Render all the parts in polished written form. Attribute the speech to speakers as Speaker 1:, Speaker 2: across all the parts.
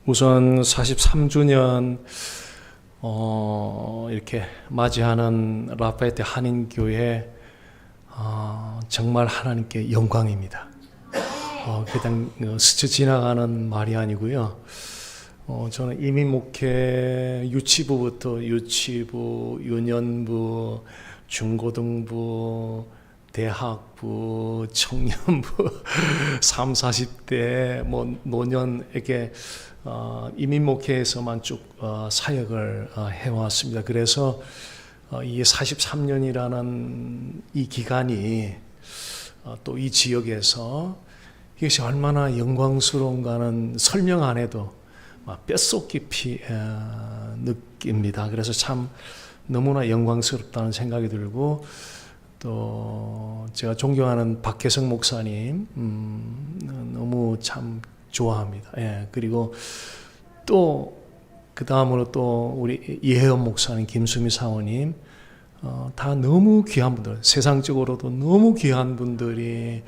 Speaker 1: 우선 43주년 이렇게 맞이하는 라파에테 한인교회 정말 하나님께 영광입니다. 그냥 스쳐 지나가는 말이 아니고요. 저는 이민 목회 유치부부터 유치부, 유년부, 중고등부, 대학부, 청년부, 3, 40대 노년에게 이민 목회에서만 쭉 사역을 해왔습니다. 그래서 이 43년이라는 이 기간이 또 이 지역에서 이것이 얼마나 영광스러운가는 설명 안 해도 뼛속 깊이 느낍니다. 그래서 참 너무나 영광스럽다는 생각이 들고, 또 제가 존경하는 박혜성 목사님 너무 참 좋아합니다. 그리고 또 그 다음으로 또 우리 이혜연 목사님, 김수미 사모님, 다 너무 귀한 분들, 세상적으로도 너무 귀한 분들이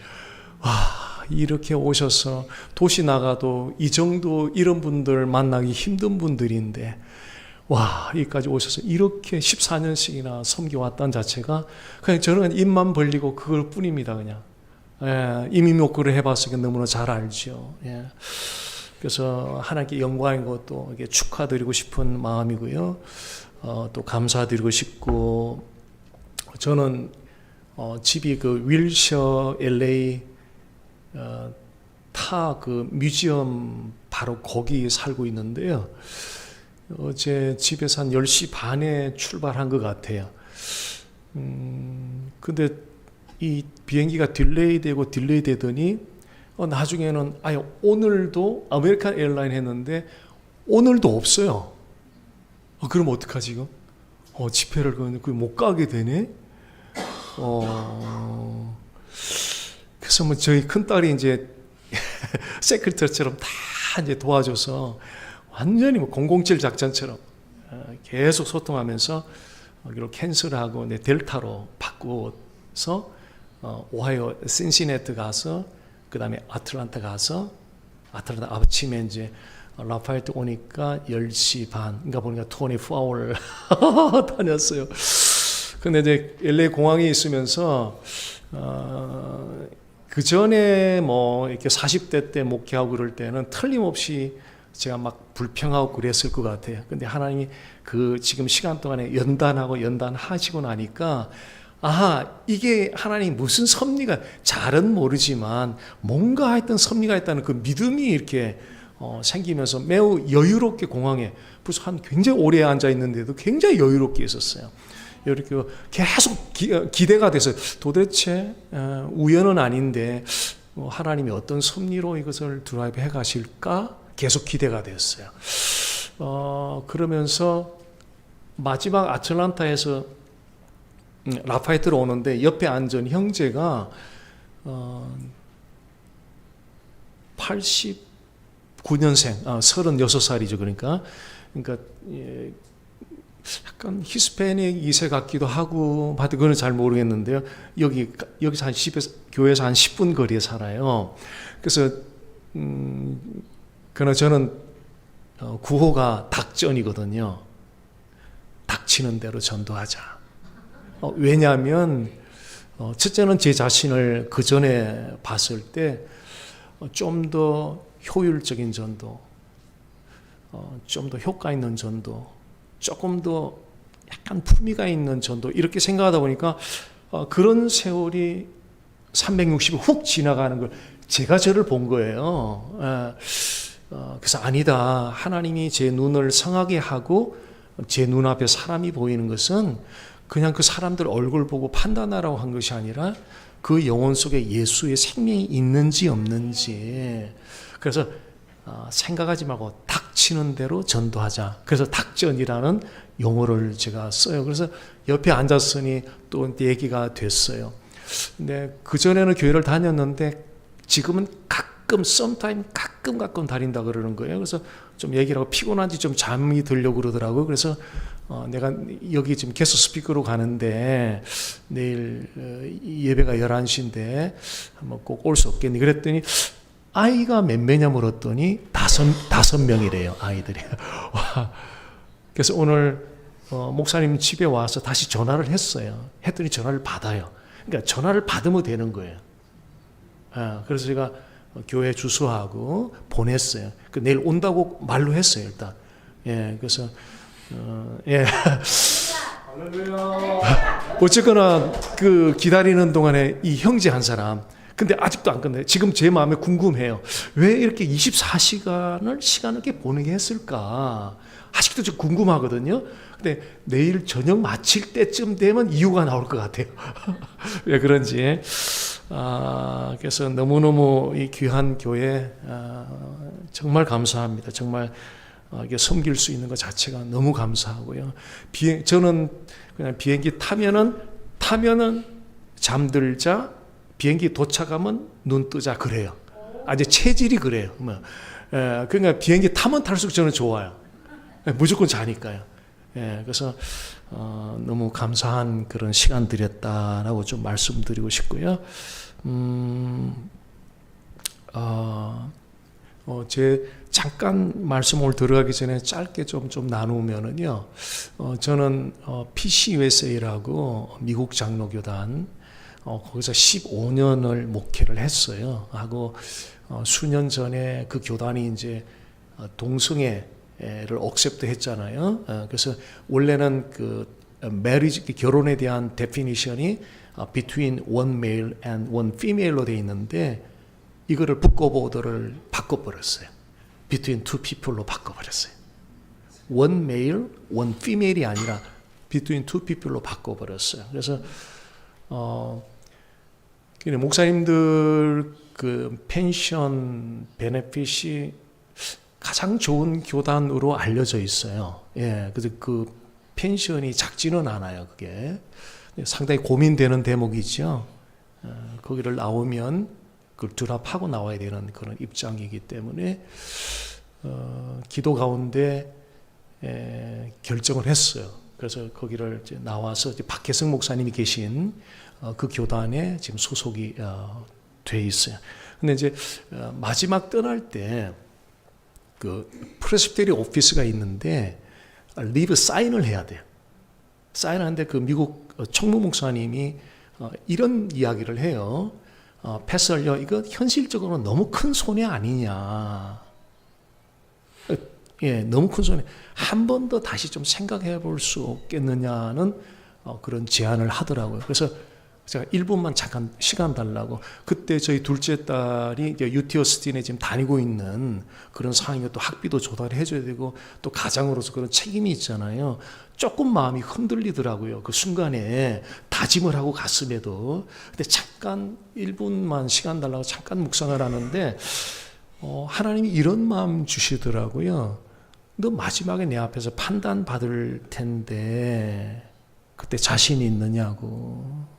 Speaker 1: 이렇게 오셔서 도시 나가도 이 정도 이런 분들 만나기 힘든 분들인데 여기까지 오셔서 이렇게 14년씩이나 섬겨왔다는 자체가 그냥 저는 입만 벌리고 그걸 뿐입니다. 그냥 이민 목회를 해봤으니까 너무나 잘 알죠. 그래서 하나님께 영광인 것도 이게 축하드리고 싶은 마음이고요. 또 감사드리고 싶고, 저는 집이 그 윌셔 LA 타 그 뮤지엄 바로 거기 살고 있는데요. 어제 집에서 한 10시 반에 출발한 것 같아요. 근데 이 비행기가 딜레이 되더니 나중에는 오늘도 아메리칸 에어라인 했는데 오늘도 없어요. 그럼 어떡하지 지금? 집회를 못 가게 되네. 그래서 저희 큰 딸이 이제 세크리터처럼 다 이제 도와줘서 완전히 007 작전처럼 계속 소통하면서 여기로 캔슬하고 델타로 바꾸어서 오하이오 신시내티 가서 그 다음에 아틀란타 가서 아틀란타 아침에 이제 라파엘트 오니까 10시 반, 그러니까 보니까 24hour 다녔어요. 근데 이제 LA 공항에 있으면서 그 전에 이렇게 40대 때 목회하고 그럴 때는 틀림없이 제가 막 불평하고 그랬을 것 같아요. 근데 하나님이 그 지금 시간 동안에 연단하시고 나니까 이게 하나님 무슨 섭리가, 잘은 모르지만 뭔가 하여튼 섭리가 있다는 그 믿음이 이렇게 생기면서 매우 여유롭게 공항에 벌써 한 굉장히 오래 앉아 있는데도 굉장히 여유롭게 있었어요. 이렇게 계속 기대가 돼서 도대체 우연은 아닌데 하나님이 어떤 섭리로 이것을 드라이브 해 가실까 계속 기대가 됐어요. 그러면서 마지막 아틀란타에서 라파에트로 오는데 옆에 앉은 형제가 89년생, 36살이죠. 그러니까 약간 히스패닉 2세 같기도 하고, 그건 잘 모르겠는데요. 여기서 교회에서 한 10분 거리에 살아요. 그래서 그러나 저는 구호가 닥전이거든요. 닥치는 대로 전도하자. 왜냐하면 첫째는 제 자신을 그 전에 봤을 때 좀 더 효율적인 전도, 좀 더 효과 있는 전도, 조금 더 약간 품위가 있는 전도, 이렇게 생각하다 보니까 그런 세월이 360일 훅 지나가는 걸 제가 저를 본 거예요. 그래서 아니다, 하나님이 제 눈을 성하게 하고 제 눈앞에 사람이 보이는 것은 그냥 그 사람들 얼굴 보고 판단하라고 한 것이 아니라 그 영혼 속에 예수의 생명이 있는지 없는지, 그래서 생각하지 말고 닥치는 대로 전도하자. 그래서 닥전이라는 용어를 제가 써요. 그래서 옆에 앉았으니 또 얘기가 됐어요. 근데 그전에는 교회를 다녔는데 지금은 sometime 가끔 다닌다 그러는 거예요. 그래서 좀 얘기를 하고 피곤한지 좀 잠이 들려고 그러더라고요. 그래서 내가 여기 지금 게스트 스피커로 가는데 내일 예배가 11시인데 한번 꼭 올 수 없겠니? 그랬더니 아이가 몇 명이냐 물었더니 다섯 명이래요, 아이들이. 와. 그래서 오늘 목사님 집에 와서 다시 전화를 했어요. 했더니 전화를 받아요. 그러니까 전화를 받으면 되는 거예요. 그래서 제가 교회 주소하고 보냈어요. 내일 온다고 말로 했어요, 일단. 예, 그래서 예. 어쨌거나 그 기다리는 동안에 이 형제 한 사람, 근데 아직도 안 끝나요. 지금 제 마음에 궁금해요. 왜 이렇게 24시간을 시간을 이렇게 보내게 했을까? 아직도 좀 궁금하거든요. 근데 내일 저녁 마칠 때쯤 되면 이유가 나올 것 같아요. 왜 그런지. 그래서 너무너무 이 귀한 교회 정말 감사합니다. 정말 이게 섬길 수 있는 것 자체가 너무 감사하고요. 저는 그냥 비행기 타면은 잠들자, 비행기 도착하면 눈 뜨자 그래요. 이제 체질이 그래요. 그러니까 비행기 타면 탈수록 저는 좋아요. 무조건 자니까요. 그래서 너무 감사한 그런 시간들이었다라고 좀 말씀드리고 싶고요. 제 잠깐 말씀을 들어가기 전에 짧게 좀 나누면은요. 저는 PCUSA라고 미국 장로교단 거기서 15년을 목회를 했어요. 하고 수년 전에 그 교단이 이제 동성애를 억셉트 했잖아요. 그래서 원래는 그 marriage, 결혼에 대한 definition이 between one male and one female로 되어 있는데 이거를 북거보드를 바꿔버렸어요. between two people로 바꿔버렸어요. one male, one female이 아니라 between two people로 바꿔버렸어요. 그래서 목사님들 그 펜션 베네핏이 가장 좋은 교단으로 알려져 있어요. 예, 그래서 그 펜션이 작지는 않아요. 그게 상당히 고민되는 대목이죠. 거기를 나오면 그걸 드랍하고 나와야 되는 그런 입장이기 때문에 기도 가운데 결정을 했어요. 그래서 거기를 이제 나와서 이제 박혜성 목사님이 계신 그 교단에 지금 소속이 돼 있어요. 근데 이제 마지막 떠날 때 그 프레스비테리 오피스가 있는데 리브 사인을 해야 돼요. 사인하는데 그 미국 총무 목사님이 이런 이야기를 해요. 패설요, 이거 현실적으로 너무 큰 손해 아니냐. 예, 너무 큰 손해. 한 번 더 다시 좀 생각해 볼 수 없겠느냐는 그런 제안을 하더라고요. 그래서 제가 1분만 잠깐 시간 달라고. 그때 저희 둘째 딸이 UT 오스틴에 지금 다니고 있는 그런 상황이고 또 학비도 조달해 줘야 되고 또 가장으로서 그런 책임이 있잖아요. 조금 마음이 흔들리더라고요. 그 순간에 다짐을 하고 갔음에도. 근데 잠깐 1분만 시간 달라고 잠깐 묵상을 하는데 하나님이 이런 마음 주시더라고요. 너 마지막에 내 앞에서 판단받을 텐데 그때 자신이 있느냐고.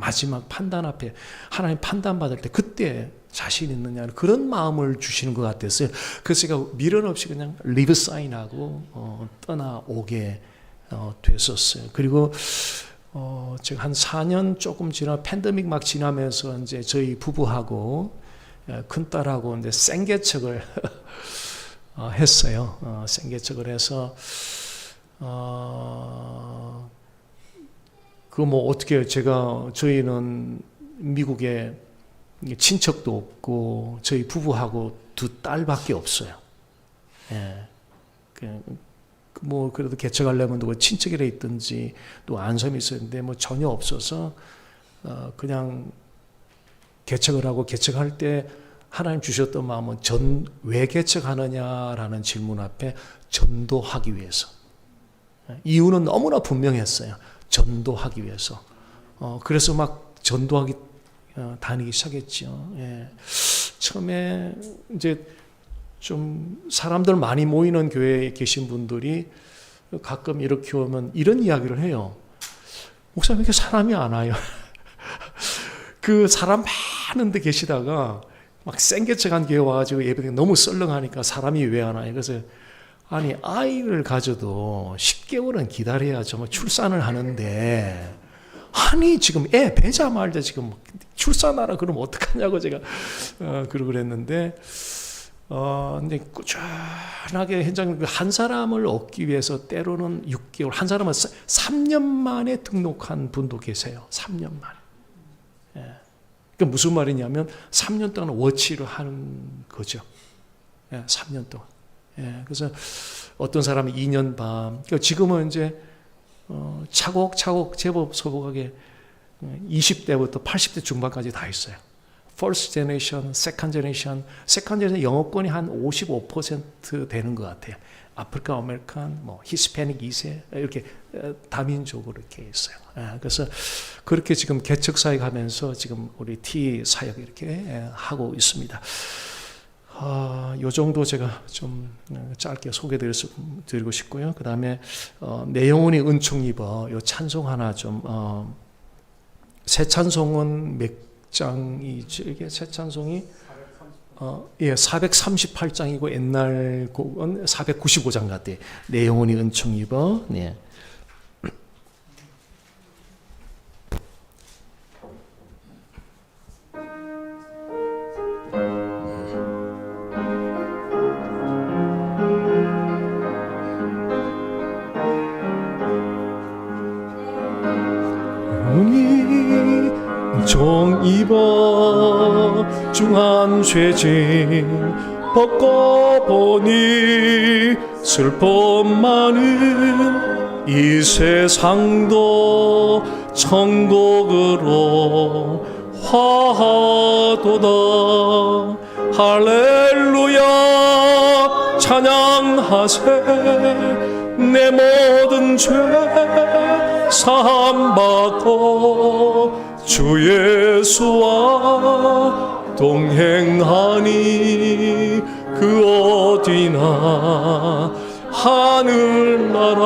Speaker 1: 마지막 판단 앞에 하나님 판단받을 때 그때 자신 있느냐 그런 마음을 주시는 것 같았어요. 그래서 제가 미련 없이 그냥 리브 사인하고 떠나오게 됐었어요. 그리고 제가 한 4년 조금 지나 팬데믹 막 지나면서 이제 저희 부부하고 큰딸하고 이제 생개척을 했어요. 생개척을 해서 그 뭐 어떻게 해요? 저희는 미국에 친척도 없고 저희 부부하고 두 딸밖에 없어요. 예. 뭐 그래도 개척하려면 누구 친척이라 있든지 또 안섬이 있었는데 뭐 전혀 없어서 그냥 개척을 하고 개척할 때 하나님 주셨던 마음은 왜 개척하느냐라는 질문 앞에 전도하기 위해서. 이유는 너무나 분명했어요. 전도하기 위해서. 그래서 막 전도하기 다니기 시작했죠. 예. 처음에 이제 좀 사람들 많이 모이는 교회에 계신 분들이 가끔 이렇게 오면 이런 이야기를 해요. 목사님, 왜 이렇게 사람이 안 와요? 그 사람 많은 데 계시다가 막 생개척한 교회 와가지고 예배 너무 썰렁하니까 사람이 왜 안 와요? 그래서 아니, 아이를 가져도 10개월은 기다려야 정말 출산을 하는데 아니 지금 애 배자마자 지금 출산하라 그러면 어떡하냐고 제가 그러고 그랬는데 근데 꾸준하게 현장 한 사람을 얻기 위해서 때로는 6개월, 한 사람은 3년 만에 등록한 분도 계세요. 3년 만에. 예. 그러니까 무슨 말이냐면 3년 동안 워치를 하는 거죠. 예, 3년 동안. 예, 그래서 어떤 사람은 2년 반. 그러니까 지금은 이제 차곡차곡 제법 소복하게 20대부터 80대 중반까지 다 있어요. First generation, second generation, second generation 영어권이 한 55% 되는 것 같아요. 아프리카 아메리칸, 히스패닉 2세 이렇게 다민족으로 이렇게 있어요. 그래서 그렇게 지금 개척 사역 하면서 지금 우리 T 사역 이렇게 하고 있습니다. 요 정도 제가 좀 짧게 소개드리고 싶고요. 그 다음에 내 영혼이 은총 입어 요 찬송 하나 좀 새 찬송은 몇 장이죠? 이게 새 찬송이 438장이고 옛날 곡은 495장 같아요. 내 영혼이 은총 입어. 네. 은총 입어 중한 죄짐 벗고 보니 슬픔 많은 이 세상도 천국으로 화하도다. 할렐루야 찬양하세. 내 모든 죄 사함받고 주 예수와 동행하니 그 어디나 하늘나라.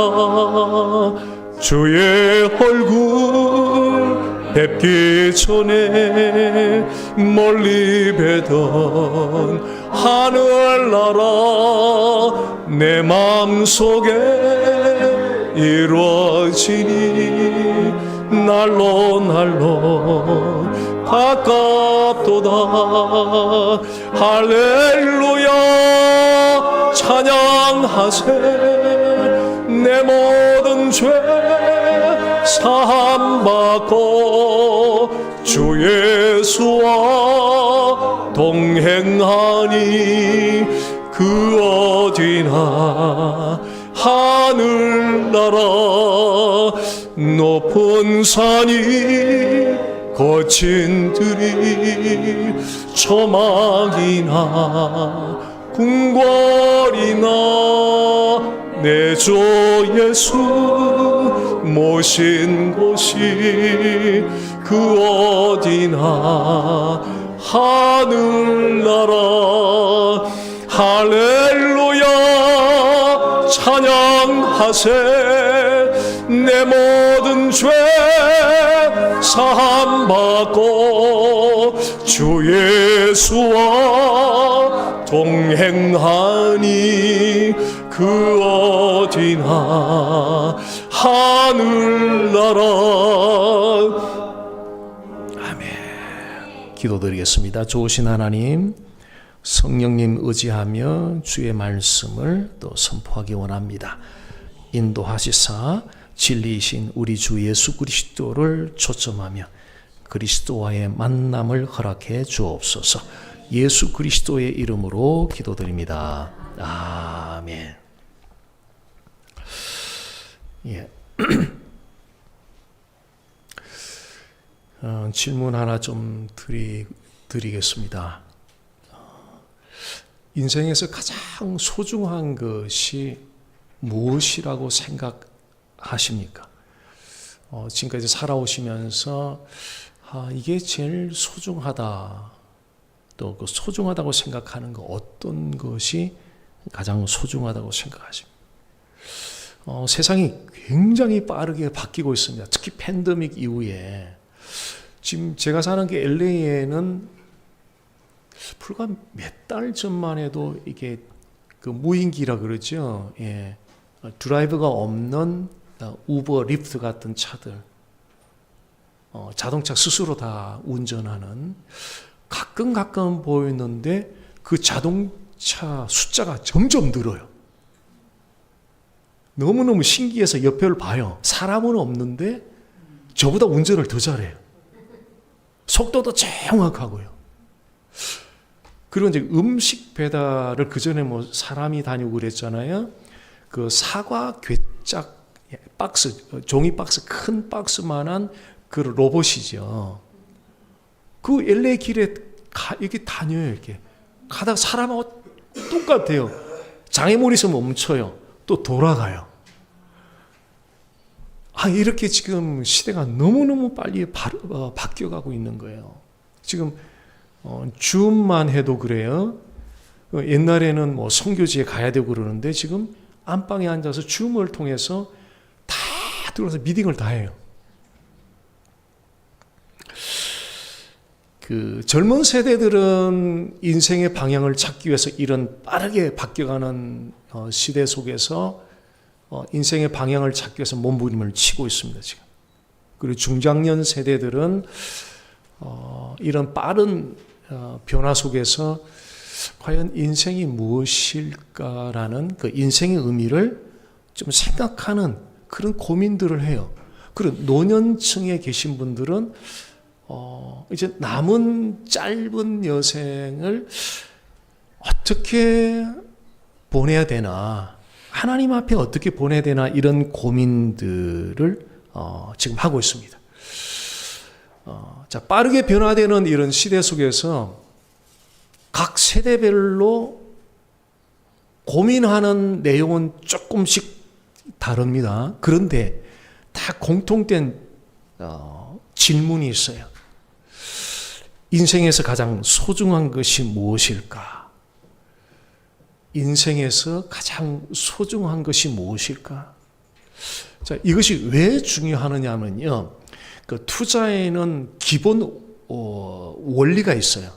Speaker 1: 주의 얼굴 뵙기 전에 멀리 뵈던 하늘나라 내 마음속에 이루어지니 날로 날로 가깝도다. 할렐루야 찬양하세. 내 모든 죄 사함받고 주 예수와 동행하니 그 어디나 하늘나라. 높은 산이 거친 들이 초막이나 궁궐이나 내 주 예수 모신 곳이 그 어디나 하늘나라. 할렐루야 찬양하세. 내 모든 죄 사함받고 주 예수와 동행하니 그 어디나 하늘나라. 아멘. 기도드리겠습니다. 좋으신 하나님, 성령님 의지하며 주의 말씀을 또 선포하기 원합니다. 인도하시사 진리이신 우리 주 예수 그리스도를 초점하며 그리스도와의 만남을 허락해 주옵소서. 예수 그리스도의 이름으로 기도드립니다. 아멘. 예. 질문 하나 좀 드리겠습니다. 인생에서 가장 소중한 것이 무엇이라고 생각하십니까? 지금까지 살아오시면서 이게 제일 소중하다. 또 그 소중하다고 생각하는 거 어떤 것이 가장 소중하다고 생각하십니까? 세상이 굉장히 빠르게 바뀌고 있습니다. 특히 팬데믹 이후에 지금 제가 사는 게 LA에는 불과 몇 달 전만 해도 이게 그 무인기라 그러죠. 예. 드라이버가 없는 우버, 리프트 같은 차들. 자동차 스스로 다 운전하는 가끔 보이는데 그 자동차 숫자가 점점 늘어요. 너무너무 신기해서 옆을 봐요. 사람은 없는데 저보다 운전을 더 잘해요. 속도도 정확하고요. 그리고 이제 음식 배달을 그전에 뭐 사람이 다니고 그랬잖아요. 그 사과 괴짝 박스, 종이 박스, 큰 박스만한 그 로봇이죠. 그 LA 길에 이렇게 다녀요. 이렇게 가다가 사람하고 똑같아요. 장애물이 있으면 멈춰요. 또 돌아가요. 이렇게 지금 시대가 너무너무 빨리 바뀌어가고 있는 거예요. 지금 줌만 해도 그래요. 옛날에는 뭐 선교지에 가야 되고 그러는데 지금 안방에 앉아서 줌을 통해서 다 들어서 미팅을 다 해요. 그 젊은 세대들은 인생의 방향을 찾기 위해서 이런 빠르게 바뀌어가는 시대 속에서 인생의 방향을 찾기 위해서 몸부림을 치고 있습니다, 지금. 그리고 중장년 세대들은 이런 빠른 변화 속에서 과연 인생이 무엇일까라는 그 인생의 의미를 좀 생각하는 그런 고민들을 해요. 그리고 노년층에 계신 분들은 이제 남은 짧은 여생을 어떻게 보내야 되나, 하나님 앞에 어떻게 보내야 되나, 이런 고민들을 지금 하고 있습니다. 자, 빠르게 변화되는 이런 시대 속에서 각 세대별로 고민하는 내용은 조금씩 다릅니다. 그런데 다 공통된 질문이 있어요. 인생에서 가장 소중한 것이 무엇일까? 인생에서 가장 소중한 것이 무엇일까? 자, 이것이 왜 중요하느냐면요. 그 투자에는 기본 원리가 있어요.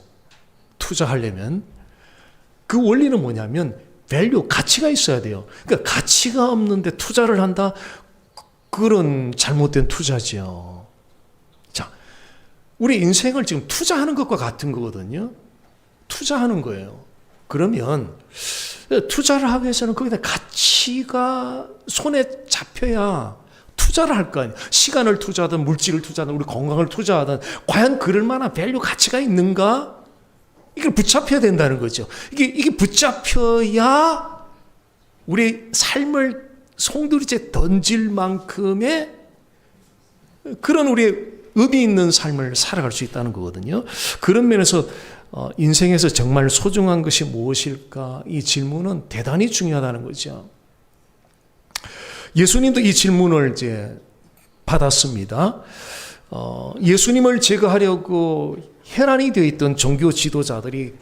Speaker 1: 투자하려면 그 원리는 뭐냐면 밸류, 가치가 있어야 돼요. 그러니까 가치가 없는데 투자를 한다? 그런 잘못된 투자죠. 자, 우리 인생을 지금 투자하는 것과 같은 거거든요. 투자하는 거예요. 그러면 투자를 하기 위해서는 거기다 가치가 손에 잡혀야 투자를 할 거 아니에요. 시간을 투자하든 물질을 투자하든 우리 건강을 투자하든 과연 그럴 만한 밸류, 가치가 있는가? 이걸 붙잡혀야 된다는 거죠. 이게 붙잡혀야 우리 삶을 송두리째 던질 만큼의 그런 우리의 의미 있는 삶을 살아갈 수 있다는 거거든요. 그런 면에서 인생에서 정말 소중한 것이 무엇일까? 이 질문은 대단히 중요하다는 거죠. 예수님도 이 질문을 이제 받았습니다. 예수님을 제거하려고 혈안이 되어 있던 종교 지도자들이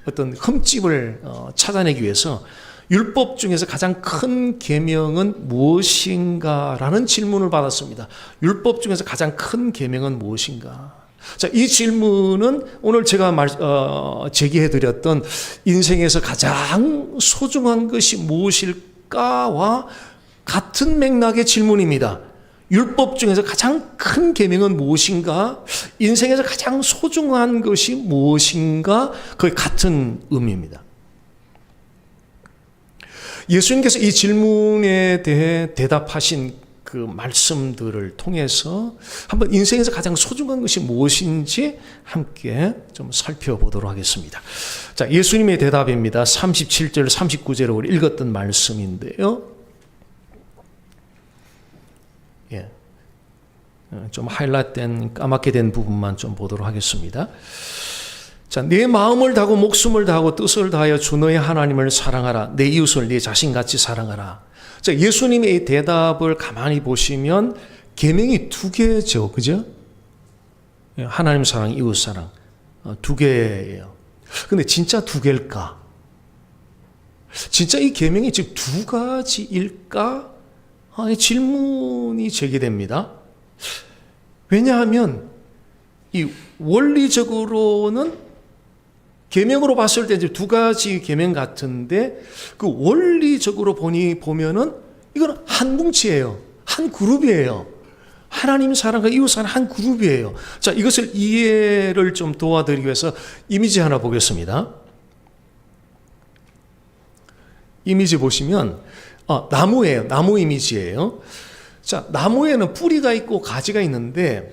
Speaker 1: 어떤 흠집을 찾아내기 위해서 율법 중에서 가장 큰 계명은 무엇인가라는 질문을 받았습니다. 율법 중에서 가장 큰 계명은 무엇인가? 자, 이 질문은 오늘 제가 제기해드렸던 인생에서 가장 소중한 것이 무엇일까와 같은 맥락의 질문입니다. 율법 중에서 가장 큰 계명은 무엇인가? 인생에서 가장 소중한 것이 무엇인가? 거의 같은 의미입니다. 예수님께서 이 질문에 대해 대답하신 그 말씀들을 통해서 한번 인생에서 가장 소중한 것이 무엇인지 함께 좀 살펴보도록 하겠습니다. 자, 예수님의 대답입니다. 37절, 39절을 우리 읽었던 말씀인데요. 예. 좀 하이라이트된 까맣게 된 부분만 좀 보도록 하겠습니다. 자, 내 마음을 다하고 목숨을 다하고 뜻을 다하여 주 너의 하나님을 사랑하라. 내 이웃을 네 자신같이 사랑하라. 자, 예수님의 이 대답을 가만히 보시면 계명이 두 개죠. 그죠? 하나님 사랑, 이웃 사랑. 두 개예요. 근데 진짜 두 개일까? 진짜 이 계명이 지금 두 가지일까? 이 질문이 제기됩니다. 왜냐하면 이 원리적으로는 계명으로 봤을 때 이제 두 가지 계명 같은데 그 원리적으로 보면은 이거는 한 뭉치예요. 한 그룹이에요. 하나님 사랑과 이웃 사랑 한 그룹이에요. 자, 이것을 이해를 좀 도와드리기 위해서 이미지 하나 보겠습니다. 이미지 보시면 나무예요. 나무 이미지예요. 자, 나무에는 뿌리가 있고 가지가 있는데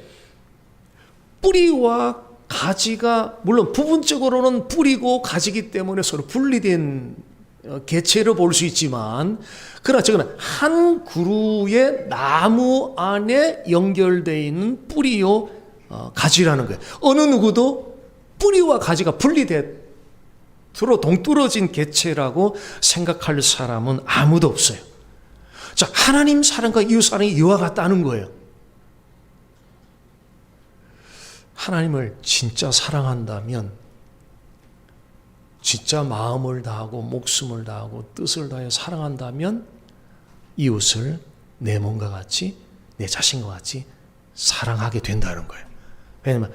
Speaker 1: 뿌리와 가지가 물론 부분적으로는 뿌리고 가지기 때문에 서로 분리된 개체로 볼 수 있지만 그러나 저거는 한 그루의 나무 안에 연결되어 있는 뿌리요 가지라는 거예요. 어느 누구도 뿌리와 가지가 분리돼 서로 동떨어진 개체라고 생각할 사람은 아무도 없어요. 자, 하나님 사랑과 이웃 사랑이 이와 같다는 거예요. 하나님을 진짜 사랑한다면 진짜 마음을 다하고 목숨을 다하고 뜻을 다해 사랑한다면 이웃을 내 몸과 같이 내 자신과 같이 사랑하게 된다는 거예요. 왜냐하면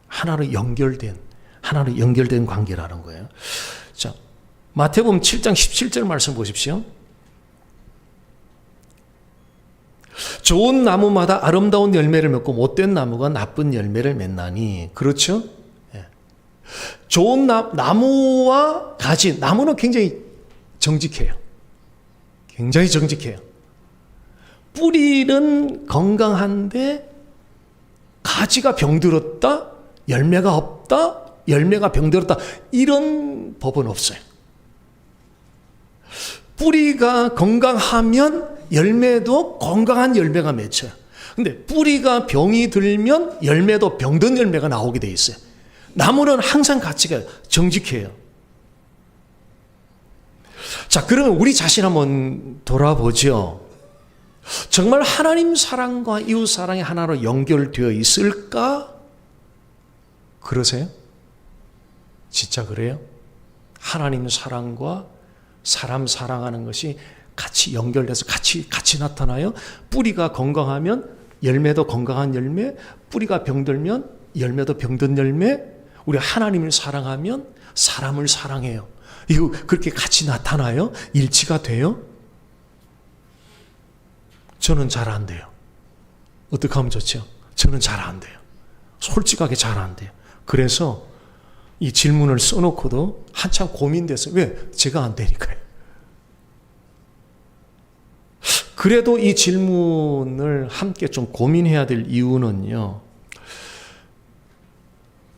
Speaker 1: 하나로 연결된 관계라는 거예요. 자, 마태복음 7장 17절 말씀 보십시오. 좋은 나무마다 아름다운 열매를 맺고 못된 나무가 나쁜 열매를 맺나니. 그렇죠? 예. 좋은 나무와 가지, 나무는 굉장히 정직해요. 굉장히 정직해요. 뿌리는 건강한데 가지가 병들었다, 열매가 없다, 열매가 병들었다, 이런 법은 없어요. 뿌리가 건강하면 열매도 건강한 열매가 맺혀요. 근데 뿌리가 병이 들면 열매도 병든 열매가 나오게 돼 있어요. 나무는 항상 가치가 정직해요. 자, 그러면 우리 자신 한번 돌아보죠. 정말 하나님 사랑과 이웃 사랑이 하나로 연결되어 있을까? 그러세요? 진짜 그래요? 하나님 사랑과 사람 사랑하는 것이 같이 연결돼서 같이 나타나요? 뿌리가 건강하면 열매도 건강한 열매, 뿌리가 병들면 열매도 병든 열매. 우리 하나님을 사랑하면 사람을 사랑해요. 이거 그렇게 같이 나타나요? 일치가 돼요? 저는 잘 안 돼요. 어떻게 하면 좋죠? 저는 잘 안 돼요. 솔직하게 잘 안 돼요. 그래서 이 질문을 써놓고도 한참 고민돼서 왜? 제가 안 되니까요. 그래도 이 질문을 함께 좀 고민해야 될 이유는요.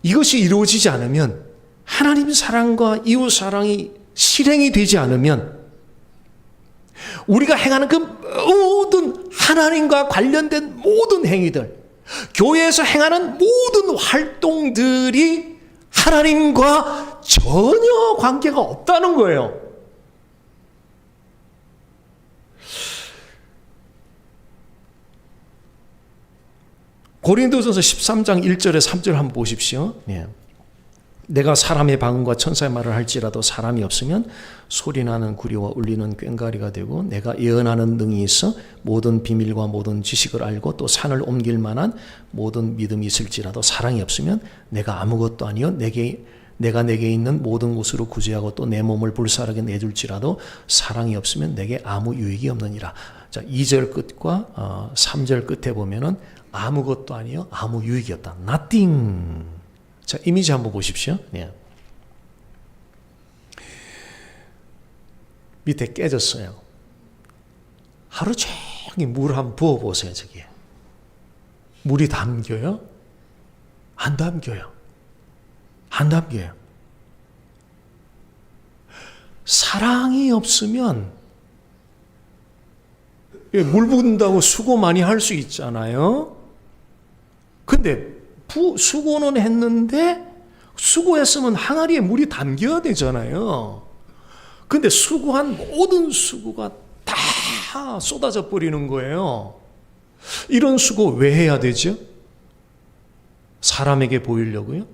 Speaker 1: 이것이 이루어지지 않으면 하나님 사랑과 이웃 사랑이 실행이 되지 않으면 우리가 행하는 그 모든 하나님과 관련된 모든 행위들, 교회에서 행하는 모든 활동들이 하나님과 전혀 관계가 없다는 거예요. 고린도전서 13장 1절에 3절 한번 보십시오. 예. 내가 사람의 방언과 천사의 말을 할지라도 사람이 없으면 소리나는 구리와 울리는 꽹과리가 되고 내가 예언하는 능이 있어 모든 비밀과 모든 지식을 알고 또 산을 옮길 만한 모든 믿음이 있을지라도 사랑이 없으면 내가 아무것도 아니요 내가 내게 있는 모든 것으로 구제하고 또 내 몸을 불사르게 내줄지라도 사랑이 없으면 내게 아무 유익이 없느니라. 자, 2절 끝과 3절 끝에 보면은 아무것도 아니요 아무 유익이 없다. Nothing. 자, 이미지 한번 보십시오. 네. 밑에 깨졌어요. 하루 종일 물 한번 부어보세요. 저기에 물이 담겨요? 안 담겨요. 안 담겨요. 사랑이 없으면 물 붓는다고 수고 많이 할 수 있잖아요. 근데 수고는 했는데 수고했으면 항아리에 물이 담겨야 되잖아요. 근데 수고한 모든 수고가 다 쏟아져 버리는 거예요. 이런 수고 왜 해야 되죠? 사람에게 보이려고요?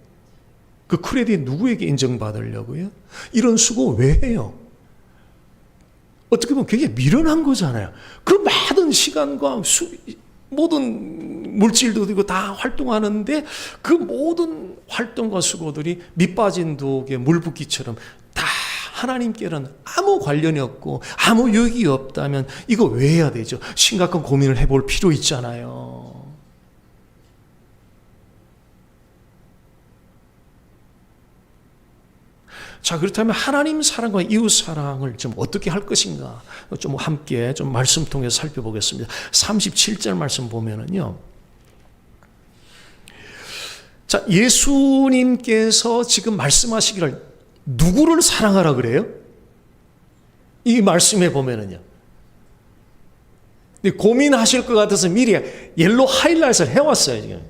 Speaker 1: 그 크레딧 누구에게 인정받으려고요? 이런 수고 왜 해요? 어떻게 보면 굉장히 미련한 거잖아요. 그 많은 시간과 모든 물질도 되고 다 활동하는데 그 모든 활동과 수고들이 밑 빠진 독에 물 붓기처럼 다 하나님께는 아무 관련이 없고 아무 유익이 없다면 이거 왜 해야 되죠? 심각한 고민을 해볼 필요 있잖아요. 자, 그렇다면 하나님 사랑과 이웃 사랑을 좀 어떻게 할 것인가? 좀 함께 좀 말씀 통해서 살펴보겠습니다. 37절 말씀 보면은요. 자, 예수님께서 지금 말씀하시기를 누구를 사랑하라 그래요? 이 말씀에 보면은요. 고민하실 것 같아서 미리 옐로 하이라이트를 해왔어요, 지금.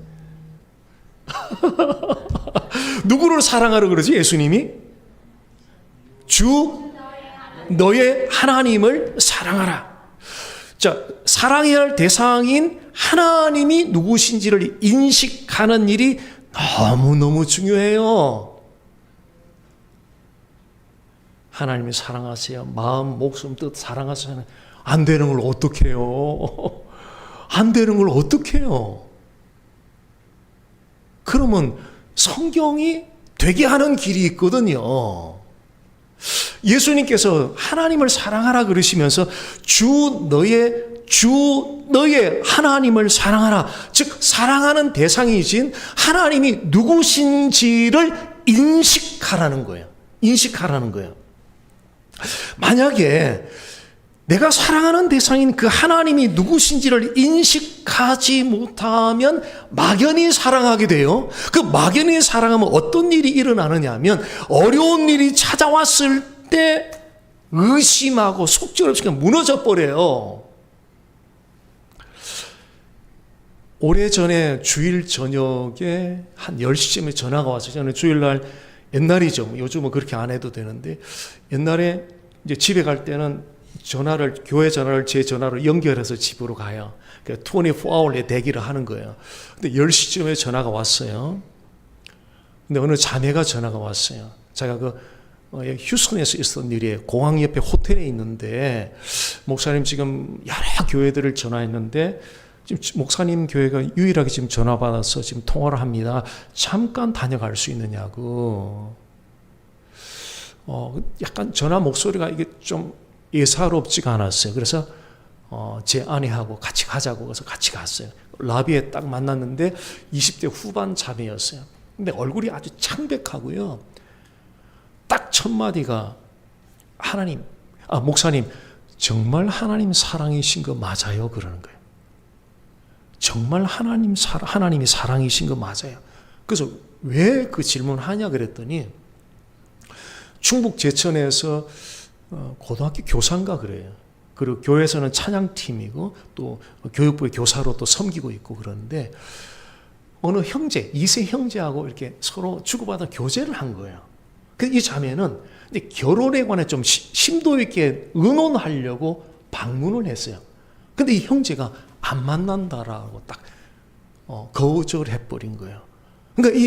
Speaker 1: 누구를 사랑하라 그러지, 예수님이? 주 너의 하나님을 사랑하라. 자, 사랑해야 할 대상인 하나님이 누구신지를 인식하는 일이 너무너무 중요해요. 하나님이 사랑하세요. 마음, 목숨, 뜻 사랑하세요. 안 되는 걸 어떻게 해요? 안 되는 걸 어떻게 해요? 그러면 성경이 되게 하는 길이 있거든요. 예수님께서 하나님을 사랑하라 그러시면서 주 너의 하나님을 사랑하라. 즉 사랑하는 대상이신 하나님이 누구신지를 인식하라는 거예요. 인식하라는 거예요. 만약에 내가 사랑하는 대상인 그 하나님이 누구신지를 인식하지 못하면 막연히 사랑하게 돼요. 그 막연히 사랑하면 어떤 일이 일어나느냐 하면 어려운 일이 찾아왔을 때 의심하고 속절없이 그냥 무너져 버려요. 오래전에 주일 저녁에 한 10시쯤에 전화가 왔어요. 저는 주일날 옛날이죠. 요즘은 그렇게 안 해도 되는데 옛날에 이제 집에 갈 때는 교회 전화를 제 전화로 연결해서 집으로 가요. 24hour에 대기를 하는 거예요. 근데 10시쯤에 전화가 왔어요. 근데 어느 자매가 전화가 왔어요. 제가 휴스턴에서 있었던 일이에요. 공항 옆에 호텔에 있는데, 목사님 지금 여러 교회들을 전화했는데, 지금 목사님 교회가 유일하게 지금 전화 받아서 지금 통화를 합니다. 잠깐 다녀갈 수 있느냐고. 약간 전화 목소리가 이게 좀 예사롭지가 않았어요. 그래서 제 아내하고 같이 가자고 해서 같이 갔어요. 라비에 딱 만났는데 20대 후반 자매였어요. 근데 얼굴이 아주 창백하고요. 딱 첫 마디가 목사님 정말 하나님 사랑이신 거 맞아요? 그러는 거예요. 정말 하나님이 사랑이신 거 맞아요? 그래서 왜 그 질문하냐 그랬더니 충북 제천에서 고등학교 교사인가 그래요. 그리고 교회에서는 찬양팀이고 또 교육부의 교사로 또 섬기고 있고 그러는데 어느 형제, 2세 형제하고 이렇게 서로 주고받아 교제를 한 거예요. 그래서 이 자매는 이제 결혼에 관해 좀 심도 있게 의논하려고 방문을 했어요. 근데 이 형제가 안 만난다라고 딱 거절해버린 거예요. 그러니까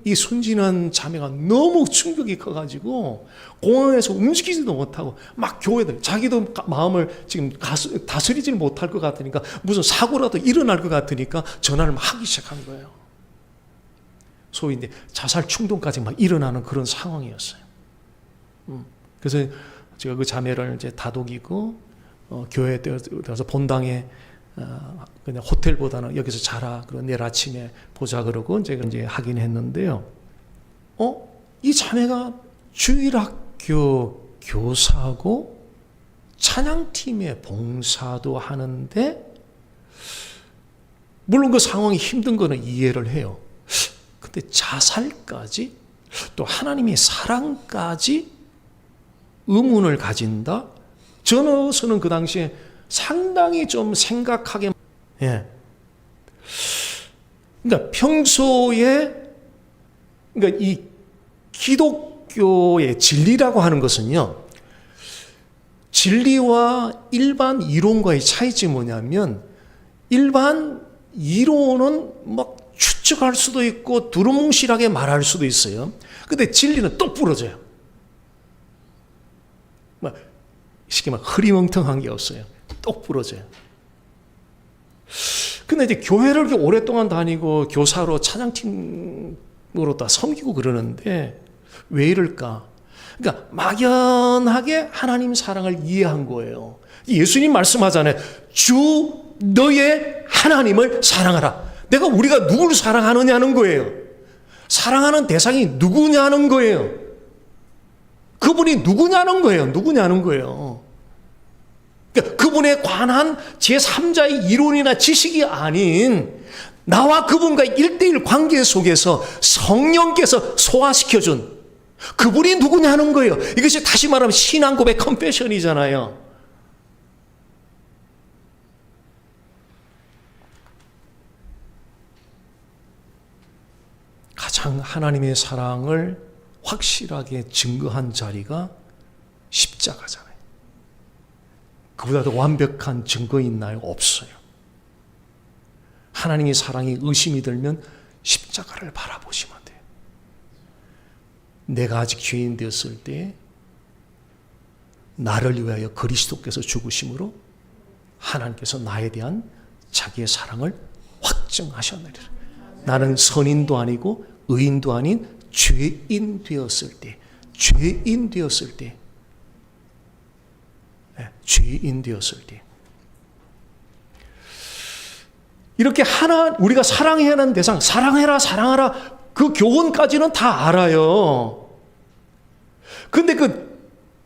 Speaker 1: 이 순진한 자매가 너무 충격이 커가지고 공항에서 움직이지도 못하고 막 교회들 자기도 마음을 지금 다스리지는 못할 것 같으니까 무슨 사고라도 일어날 것 같으니까 전화를 막 하기 시작한 거예요. 소위 이제 자살 충동까지 막 일어나는 그런 상황이었어요. 그래서 제가 그 자매를 이제 다독이고 교회에 들어서 본당에 그냥 호텔보다는 여기서 자라. 그런 내일 아침에 보자 그러고 제가 이제 하긴 했는데요. 이 자매가 주일학교 교사고 찬양팀의 봉사도 하는데 물론 그 상황이 힘든 거는 이해를 해요. 근데 자살까지 또 하나님의 사랑까지 의문을 가진다? 저는 그 당시에 상당히 좀 생각하게, 그러니까 평소에, 그러니까 이 기독교의 진리라고 하는 것은요, 진리와 일반 이론과의 차이점이 뭐냐면, 일반 이론은 막 추측할 수도 있고, 두루뭉실하게 말할 수도 있어요. 근데 진리는 똑 부러져요. 쉽게 말 흐리멍텅한 게 없어요. 똑 부러져요. 근데 이제 교회를 이렇게 오랫동안 다니고 교사로 찬양팀으로 다 섬기고 그러는데 왜 이럴까? 그러니까 막연하게 하나님 사랑을 이해한 거예요. 예수님 말씀하잖아요. 주 너의 하나님을 사랑하라. 우리가 누구를 사랑하느냐는 거예요. 사랑하는 대상이 누구냐는 거예요. 그분이 누구냐는 거예요. 그러니까 그분에 관한 제3자의 이론이나 지식이 아닌 나와 그분과 1:1 관계 속에서 성령께서 소화시켜준 그분이 누구냐는 거예요. 이것이 다시 말하면 신앙 고백 컨페션이잖아요. 가장 하나님의 사랑을 확실하게 증거한 자리가 십자가잖아요. 그보다 더 완벽한 증거 있나요? 없어요. 하나님의 사랑이 의심이 들면 십자가를 바라보시면 돼요. 내가 아직 죄인 되었을 때 나를 위하여 그리스도께서 죽으심으로 하나님께서 나에 대한 자기의 사랑을 확증하셨느니라. 나는 선인도 아니고 의인도 아닌 죄인 되었을 때 이렇게 우리가 사랑해야 하는 대상, 사랑하라 그 교훈까지는 다 알아요. 근데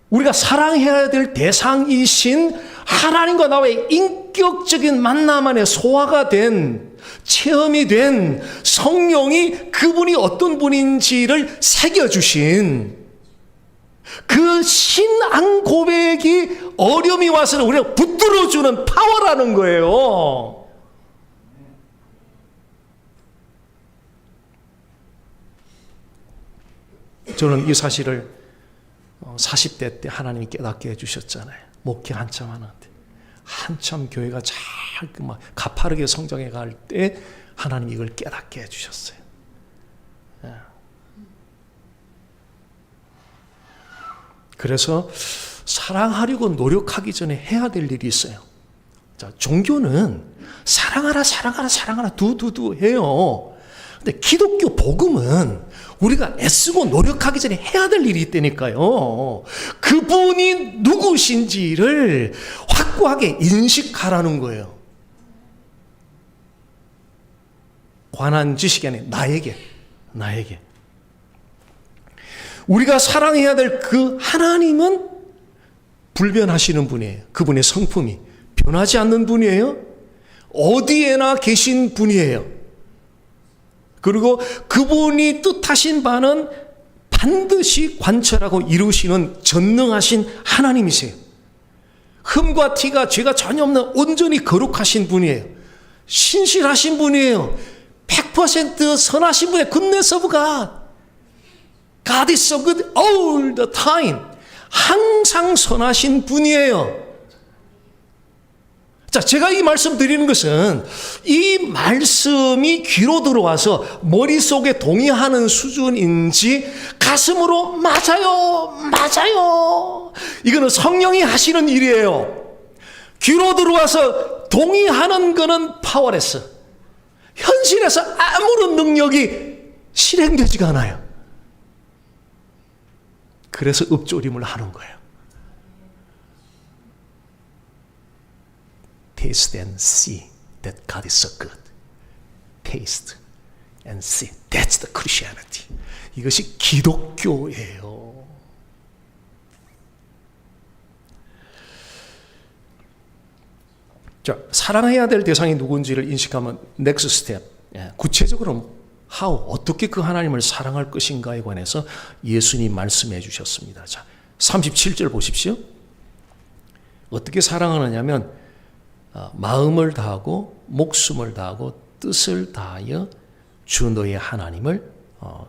Speaker 1: 우리가 사랑해야 될 대상이신 하나님과 나와의 인격적인 만남 안에 소화가 된, 체험이 된 성령이 그분이 어떤 분인지를 새겨주신 그 신앙 고백이 어려움이 와서는 우리가 붙들어주는 파워라는 거예요. 저는 이 사실을 40대 때 하나님이 깨닫게 해주셨잖아요. 목회 한참 하는데 한참 교회가 잘 가파르게 성장해 갈 때 하나님이 이걸 깨닫게 해주셨어요. 그래서 사랑하려고 노력하기 전에 해야 될 일이 있어요. 자, 종교는 사랑하라 두두두 해요. 근데 기독교 복음은 우리가 애쓰고 노력하기 전에 해야 될 일이 있다니까요. 그분이 누구신지를 확고하게 인식하라는 거예요. 관한 지식이 아니라 나에게. 우리가 사랑해야 될 그 하나님은 불변하시는 분이에요. 그분의 성품이 변하지 않는 분이에요. 어디에나 계신 분이에요. 그리고 그분이 뜻하신 바는 반드시 관철하고 이루시는 전능하신 하나님이세요. 흠과 티가 죄가 전혀 없는 온전히 거룩하신 분이에요. 신실하신 분이에요. 100% 선하신 분의 goodness of God. God is so good all the time. 항상 선하신 분이에요. 자, 제가 이 말씀 드리는 것은 이 말씀이 귀로 들어와서 머릿속에 동의하는 수준인지 가슴으로 맞아요. 이거는 성령이 하시는 일이에요. 귀로 들어와서 동의하는 거는 파워레스. 현실에서 아무런 능력이 실행되지가 않아요. 그래서 읊조림을 하는 거예요. Taste and see that God is so good. Taste and see. That's the Christianity. 이것이 기독교예요. 자, 사랑해야 될 대상이 누군지를 인식하면 next step. 구체적으로 how, 어떻게 그 하나님을 사랑할 것인가에 관해서 예수님 말씀해 주셨습니다. 자, 37절 보십시오. 어떻게 사랑하느냐면 마음을 다하고 목숨을 다하고 뜻을 다하여 주 너의 하나님을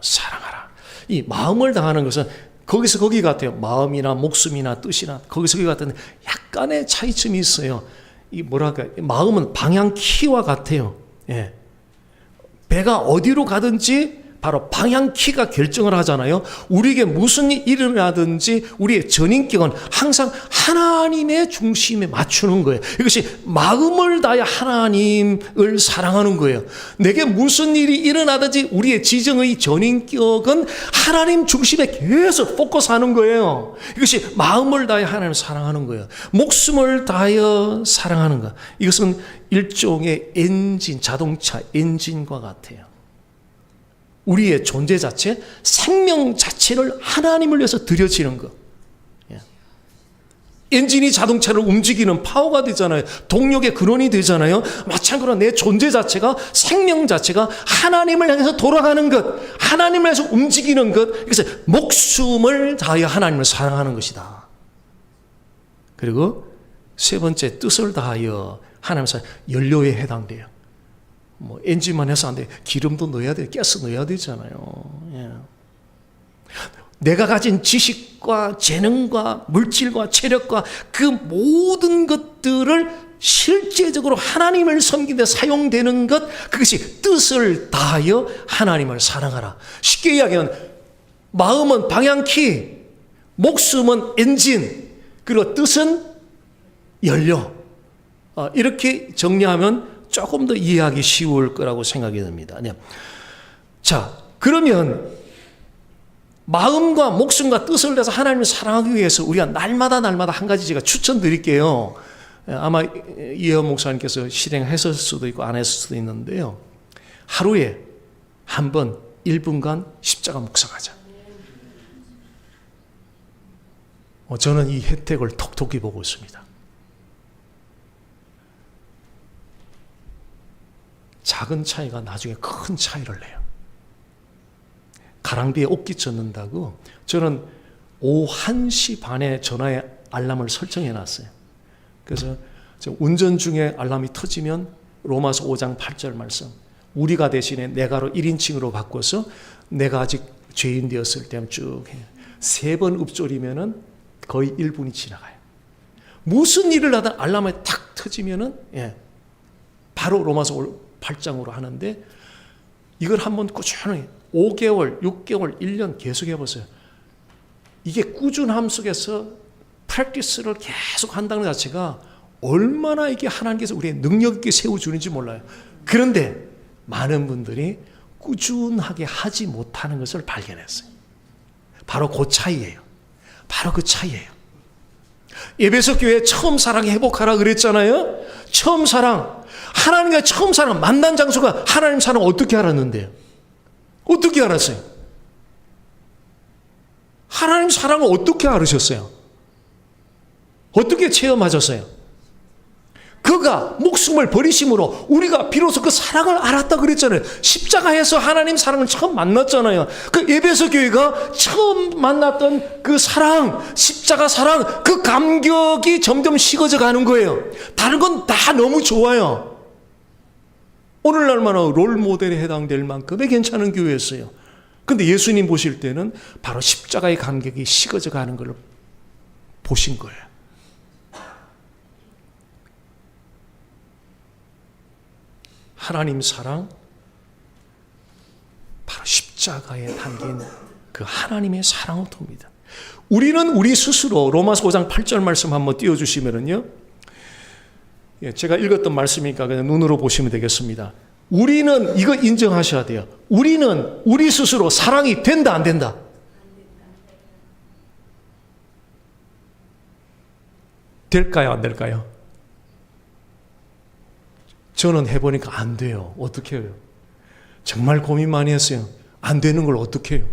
Speaker 1: 사랑하라. 이 마음을 다하는 것은 거기서 거기 같아요. 마음이나 목숨이나 뜻이나 거기서 거기 같은데 약간의 차이점이 있어요. 이 뭐랄까, 마음은 방향 키와 같아요. 예. 배가 어디로 가든지 바로 방향키가 결정을 하잖아요. 우리에게 무슨 일이 일어나든지 우리의 전인격은 항상 하나님의 중심에 맞추는 거예요. 이것이 마음을 다해 하나님을 사랑하는 거예요. 내게 무슨 일이 일어나든지 우리의 지정의 전인격은 하나님 중심에 계속 포커스하는 거예요. 이것이 마음을 다해 하나님을 사랑하는 거예요. 목숨을 다하여 사랑하는 것. 이것은 일종의 엔진, 자동차 엔진과 같아요. 우리의 존재 자체, 생명 자체를 하나님을 위해서 드려지는 것. 엔진이 자동차를 움직이는 파워가 되잖아요. 동력의 근원이 되잖아요. 마찬가지로 내 존재 자체가, 생명 자체가 하나님을 향해서 돌아가는 것, 하나님을 향해서 움직이는 것. 그래서 목숨을 다하여 하나님을 사랑하는 것이다. 그리고 세 번째, 뜻을 다하여 하나님을 사랑하는 연료에 해당돼요. 뭐 엔진만 해서 안 돼. 기름도 넣어야 돼. 가스 넣어야 되잖아요. 예. 내가 가진 지식과 재능과 물질과 체력과 그 모든 것들을 실제적으로 하나님을 섬기는 데 사용되는 것, 그것이 뜻을 다하여 하나님을 사랑하라. 쉽게 이야기하면 마음은 방향키, 목숨은 엔진, 그리고 뜻은 연료. 이렇게 정리하면 조금 더 이해하기 쉬울 거라고 생각이 듭니다. 자, 그러면 마음과 목숨과 뜻을 내서 하나님을 사랑하기 위해서 우리가 날마다 한 가지 제가 추천드릴게요. 아마 이혜원 목사님께서 실행했을 수도 있고 안 했을 수도 있는데요. 하루에 한 번 1분간 십자가 묵상하자. 저는 이 혜택을 톡톡히 보고 있습니다. 작은 차이가 나중에 큰 차이를 내요. 가랑비에 옷깃 젖는다고 저는 오후 1시 반에 전화에 알람을 설정해 놨어요. 그래서 운전 중에 알람이 터지면 로마서 5장 8절 말씀, 우리가 대신에 내가로 1인칭으로 바꿔서 내가 아직 죄인 되었을 때 쭉 해요. 3번 읊조리면은 거의 1분이 지나가요. 무슨 일을 하든 알람이 탁 터지면은 바로 로마서 8장으로 하는데, 이걸 한번 꾸준히 5개월, 6개월, 1년 계속 해보세요. 이게 꾸준함 속에서 프랙티스를 계속 한다는 것 자체가 얼마나 이게 하나님께서 우리의 능력 있게 세워주는지 몰라요. 그런데 많은 분들이 꾸준하게 하지 못하는 것을 발견했어요. 바로 그 차이예요. 바로 그 차이예요. 에베소 교회 처음 사랑 회복하라 그랬잖아요. 처음 사랑, 하나님과 처음 사랑 만난 장소가 하나님 사랑 어떻게 알았는데요? 어떻게 알았어요? 하나님 사랑을 어떻게 알으셨어요? 어떻게 체험하셨어요? 그가 목숨을 버리심으로 우리가 비로소 그 사랑을 알았다 그랬잖아요. 십자가에서 하나님 사랑을 처음 만났잖아요. 그 에베소 교회가 처음 만났던 그 사랑, 십자가 사랑, 그 감격이 점점 식어져 가는 거예요. 다른 건 다 너무 좋아요. 오늘날만한 롤 모델에 해당될 만큼의 괜찮은 교회였어요. 그런데 예수님 보실 때는 바로 십자가의 감격이 식어져 가는 걸 보신 거예요. 하나님 사랑, 바로 십자가에 담긴 그 하나님의 사랑으로입니다. 우리는 우리 스스로 로마서 5장 8절 말씀 한번 띄워주시면은요, 제가 읽었던 말씀이니까 그냥 눈으로 보시면 되겠습니다. 우리는 이거 인정하셔야 돼요. 우리는 우리 스스로 사랑이 된다 안 된다? 될까요 안 될까요? 저는 해보니까 안 돼요. 어떻게 해요? 정말 고민 많이 했어요. 안 되는 걸 어떻게 해요?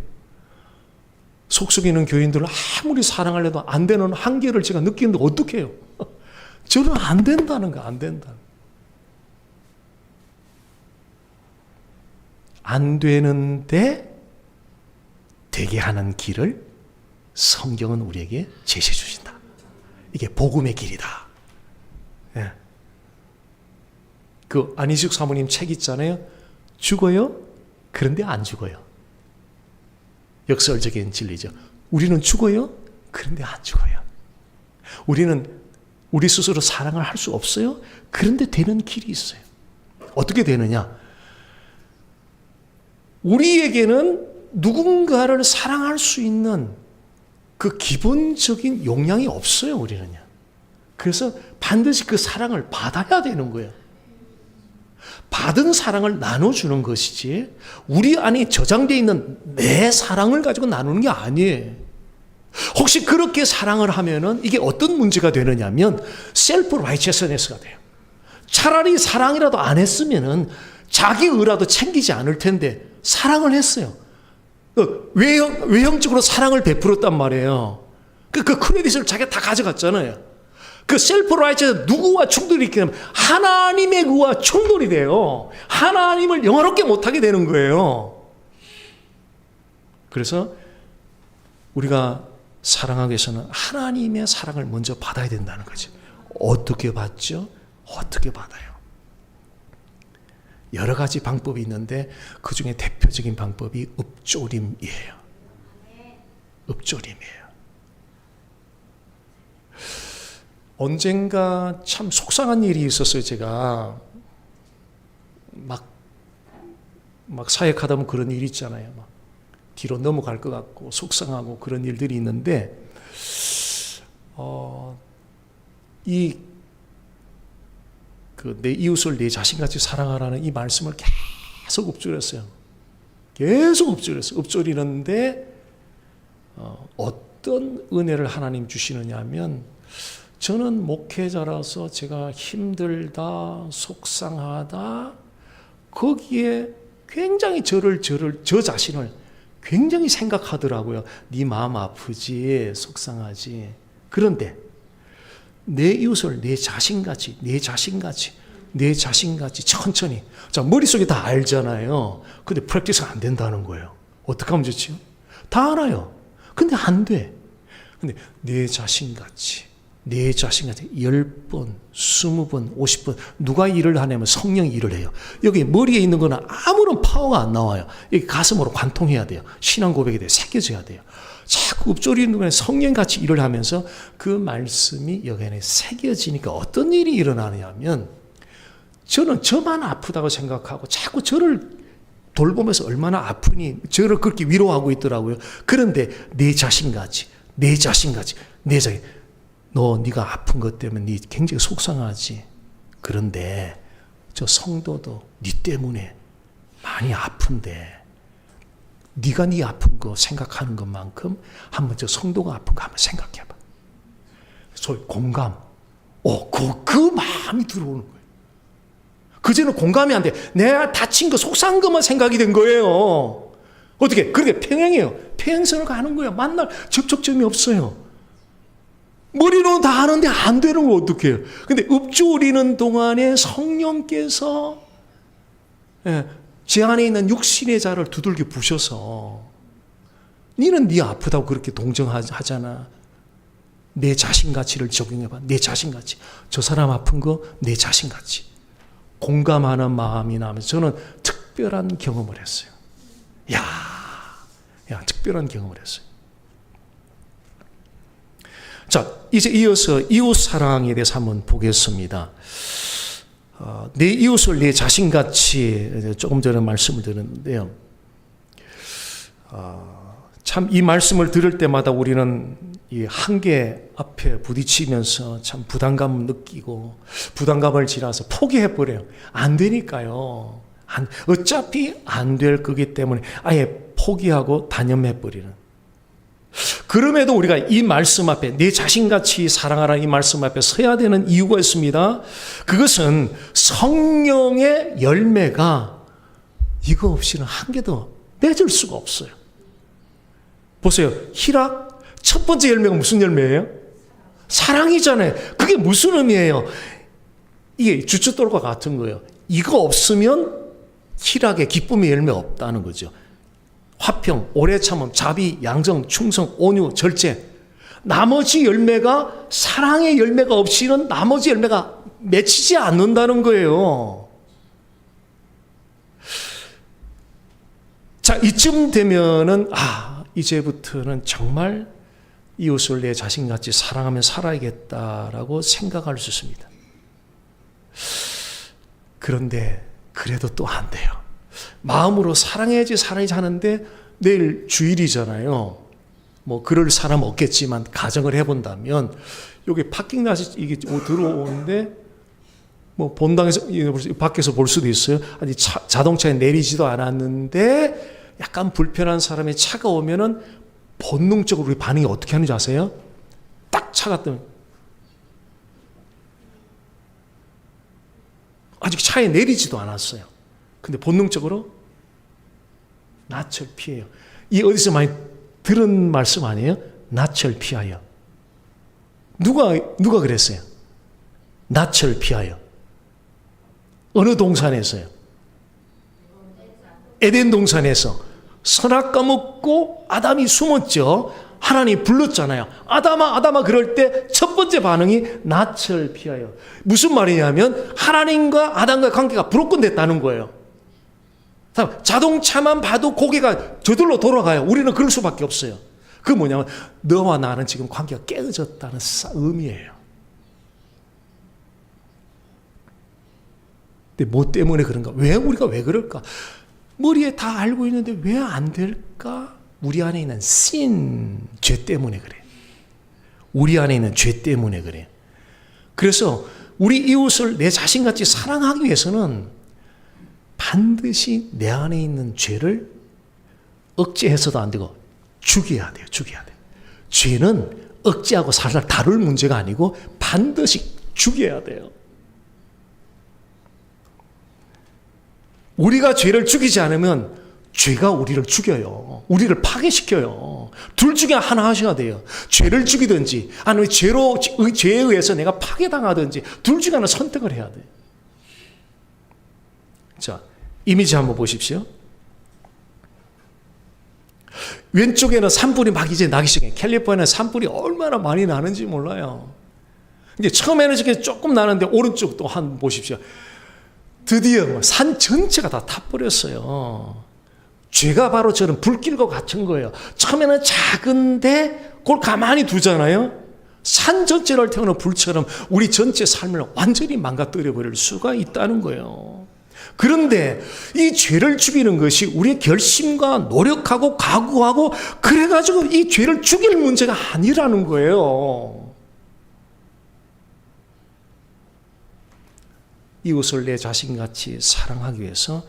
Speaker 1: 속속에 있는 교인들을 아무리 사랑하려도 안 되는 한계를 제가 느끼는데 어떻게 해요? 저는 안 된다는 거, 안 된다. 안 되는데 되게 하는 길을 성경은 우리에게 제시해 주신다. 이게 복음의 길이다. 예. 그 안희숙 사모님 책 있잖아요. 죽어요? 그런데 안 죽어요. 역설적인 진리죠. 우리는 죽어요? 그런데 안 죽어요. 우리는 우리 스스로 사랑을 할 수 없어요? 그런데 되는 길이 있어요. 어떻게 되느냐? 우리에게는 누군가를 사랑할 수 있는 그 기본적인 용량이 없어요, 우리는요. 그래서 반드시 그 사랑을 받아야 되는 거예요. 받은 사랑을 나눠주는 것이지 우리 안에 저장되어 있는 내 사랑을 가지고 나누는 게 아니에요. 혹시 그렇게 사랑을 하면은 이게 어떤 문제가 되느냐면 셀프 라이처스네스가 돼요. 차라리 사랑이라도 안 했으면은 자기 의라도 챙기지 않을 텐데 사랑을 했어요. 외형적으로 사랑을 베풀었단 말이에요. 그 크레딧을 자기가 다 가져갔잖아요. 그 셀프 라이처스 누구와 충돌이 있게 되면 하나님의 그와 충돌이 돼요. 하나님을 영화롭게 못하게 되는 거예요. 그래서 우리가 사랑하기 위해서는 하나님의 사랑을 먼저 받아야 된다는 거지. 어떻게 받죠? 어떻게 받아요? 여러 가지 방법이 있는데 그 중에 대표적인 방법이 읍조림이에요. 읍조림이에요. 언젠가 참 속상한 일이 있었어요. 제가 막 사역하다 보면 그런 일이 있잖아요. 막 뒤로 넘어갈 것 같고 속상하고 그런 일들이 있는데 내 이웃을 내 자신같이 사랑하라는 이 말씀을 계속 읊조렸어요. 계속 읊조렸어요. 읊조리는데 어떤 은혜를 하나님 주시느냐 하면 저는 목회자라서 제가 힘들다, 속상하다 거기에 굉장히 저 자신을 굉장히 생각하더라고요. 네 마음 아프지, 속상하지. 그런데 내 이웃을 내 자신같이 천천히. 자, 머릿속에 다 알잖아요. 근데 프랙티스가 안 된다는 거예요. 어떻게 하면 좋지요? 다 알아요. 근데 안 돼. 근데 내 자신같이 10번, 20번, 50번 누가 일을 하냐면 성령이 일을 해요. 여기 머리에 있는 거는 아무런 파워가 안 나와요. 여기 가슴으로 관통해야 돼요. 신앙 고백에 대해 새겨져야 돼요. 자꾸 읊조리는 동안에 성령같이 일을 하면서 그 말씀이 여기 안에 새겨지니까 어떤 일이 일어나느냐 하면 저는 저만 아프다고 생각하고 자꾸 저를 돌보면서 얼마나 아프니 저를 그렇게 위로하고 있더라고요. 그런데 내 자신같이 네가 아픈 것 때문에 네 굉장히 속상하지. 그런데 저 성도도 네 때문에 많이 아픈데 네가 네 아픈 거 생각하는 것만큼 한번 저 성도가 아픈 거 한번 생각해봐. 소위 공감. 그 마음이 들어오는 거예요. 그전에는 공감이 안 돼. 내가 다친 거 속상한 것만 생각이 된 거예요. 어떻게? 그렇게 평행해요. 평행선을 가는 거예요. 만날 접촉점이 없어요. 머리로는 다 아는데 안 되는 거 어떡해요? 근데 읊조리는 동안에 성령께서 제 안에 있는 육신의 자를 두들겨 부셔서 니는 네 아프다고 그렇게 동정하잖아. 내 자신가치를 적용해봐. 내 자신가치. 저 사람 아픈 거 내 자신가치. 공감하는 마음이 나면서 저는 특별한 경험을 했어요. 특별한 경험을 했어요. 자, 이제 이어서 이웃 사랑에 대해서 한번 보겠습니다. 내 이웃을 내 자신같이 조금 전에 말씀을 드렸는데요. 참 이 말씀을 들을 때마다 우리는 이 한계 앞에 부딪히면서 참 부담감을 느끼고 부담감을 지나서 포기해버려요. 안 되니까요. 어차피 안 될 거기 때문에 아예 포기하고 단념해버리는. 그럼에도 우리가 이 말씀 앞에 내 자신같이 사랑하라는 이 말씀 앞에 서야 되는 이유가 있습니다. 그것은 성령의 열매가 이거 없이는 한 개도 맺을 수가 없어요. 보세요. 희락 첫 번째 열매가 무슨 열매예요? 사랑이잖아요. 그게 무슨 의미예요? 이게 주춧돌과 같은 거예요. 이거 없으면 희락의 기쁨의 열매 없다는 거죠. 화평, 오래 참음, 자비, 양정, 충성, 온유, 절제. 나머지 열매가 사랑의 열매가 없이는 나머지 열매가 맺히지 않는다는 거예요. 자, 이쯤 되면은 이제부터는 정말 이웃을 내 자신같이 사랑하며 살아야겠다라고 생각할 수 있습니다. 그런데 그래도 또 안 돼요. 마음으로 사랑해야지 살아야지 하는데 내일 주일이잖아요. 뭐 그럴 사람 없겠지만 가정을 해본다면 여기 파킹라시 이게 들어오는데 뭐 본당에서 밖에서 볼 수도 있어요. 아니 자동차에 내리지도 않았는데 약간 불편한 사람의 차가 오면은 본능적으로 우리 반응이 어떻게 하는지 아세요? 딱 차가 뜨면 아직 차에 내리지도 않았어요. 근데 본능적으로 낯을 피해요. 이 어디서 많이 들은 말씀 아니에요? 낯을 피하여. 누가 그랬어요? 낯을 피하여. 어느 동산에서요? 에덴 동산에서 선악과 먹고 아담이 숨었죠. 하나님이 불렀잖아요. 아담아, 아담아 그럴 때 첫 번째 반응이 낯을 피하여. 무슨 말이냐면 하나님과 아담과의 관계가 브로큰됐다는 거예요. 자동차만 봐도 고개가 저절로 돌아가요. 우리는 그럴 수밖에 없어요. 그 뭐냐면 너와 나는 지금 관계가 깨어졌다는 의미예요. 근데 뭐 때문에 그런가? 우리가 왜 그럴까? 머리에 다 알고 있는데 왜 안 될까? 우리 안에 있는 죄 때문에 그래. 우리 안에 있는 죄 때문에 그래. 그래서 우리 이웃을 내 자신같이 사랑하기 위해서는 반드시 내 안에 있는 죄를 억제해서도 안 되고 죽여야 돼요. 죽여야 돼요. 죄는 억제하고 살살 다룰 문제가 아니고 반드시 죽여야 돼요. 우리가 죄를 죽이지 않으면 죄가 우리를 죽여요. 우리를 파괴시켜요. 둘 중에 하나 하셔야 돼요. 죄를 죽이든지 아니면 죄에 의해서 내가 파괴당하든지 둘 중에 하나 선택을 해야 돼요. 자, 이미지 한번 보십시오. 왼쪽에는 산불이 막 이제 나기 시작해요. 캘리포니아는 산불이 얼마나 많이 나는지 몰라요. 이제 처음에는 이렇게 조금 나는데 오른쪽도 한번 보십시오. 드디어 산 전체가 다 타버렸어요. 죄가 바로 저는 불길과 같은 거예요. 처음에는 작은데 그걸 가만히 두잖아요. 산 전체를 태우는 불처럼 우리 전체 삶을 완전히 망가뜨려 버릴 수가 있다는 거예요. 그런데 이 죄를 죽이는 것이 우리의 결심과 노력하고 각오하고 그래가지고 이 죄를 죽일 문제가 아니라는 거예요. 이웃을 내 자신같이 사랑하기 위해서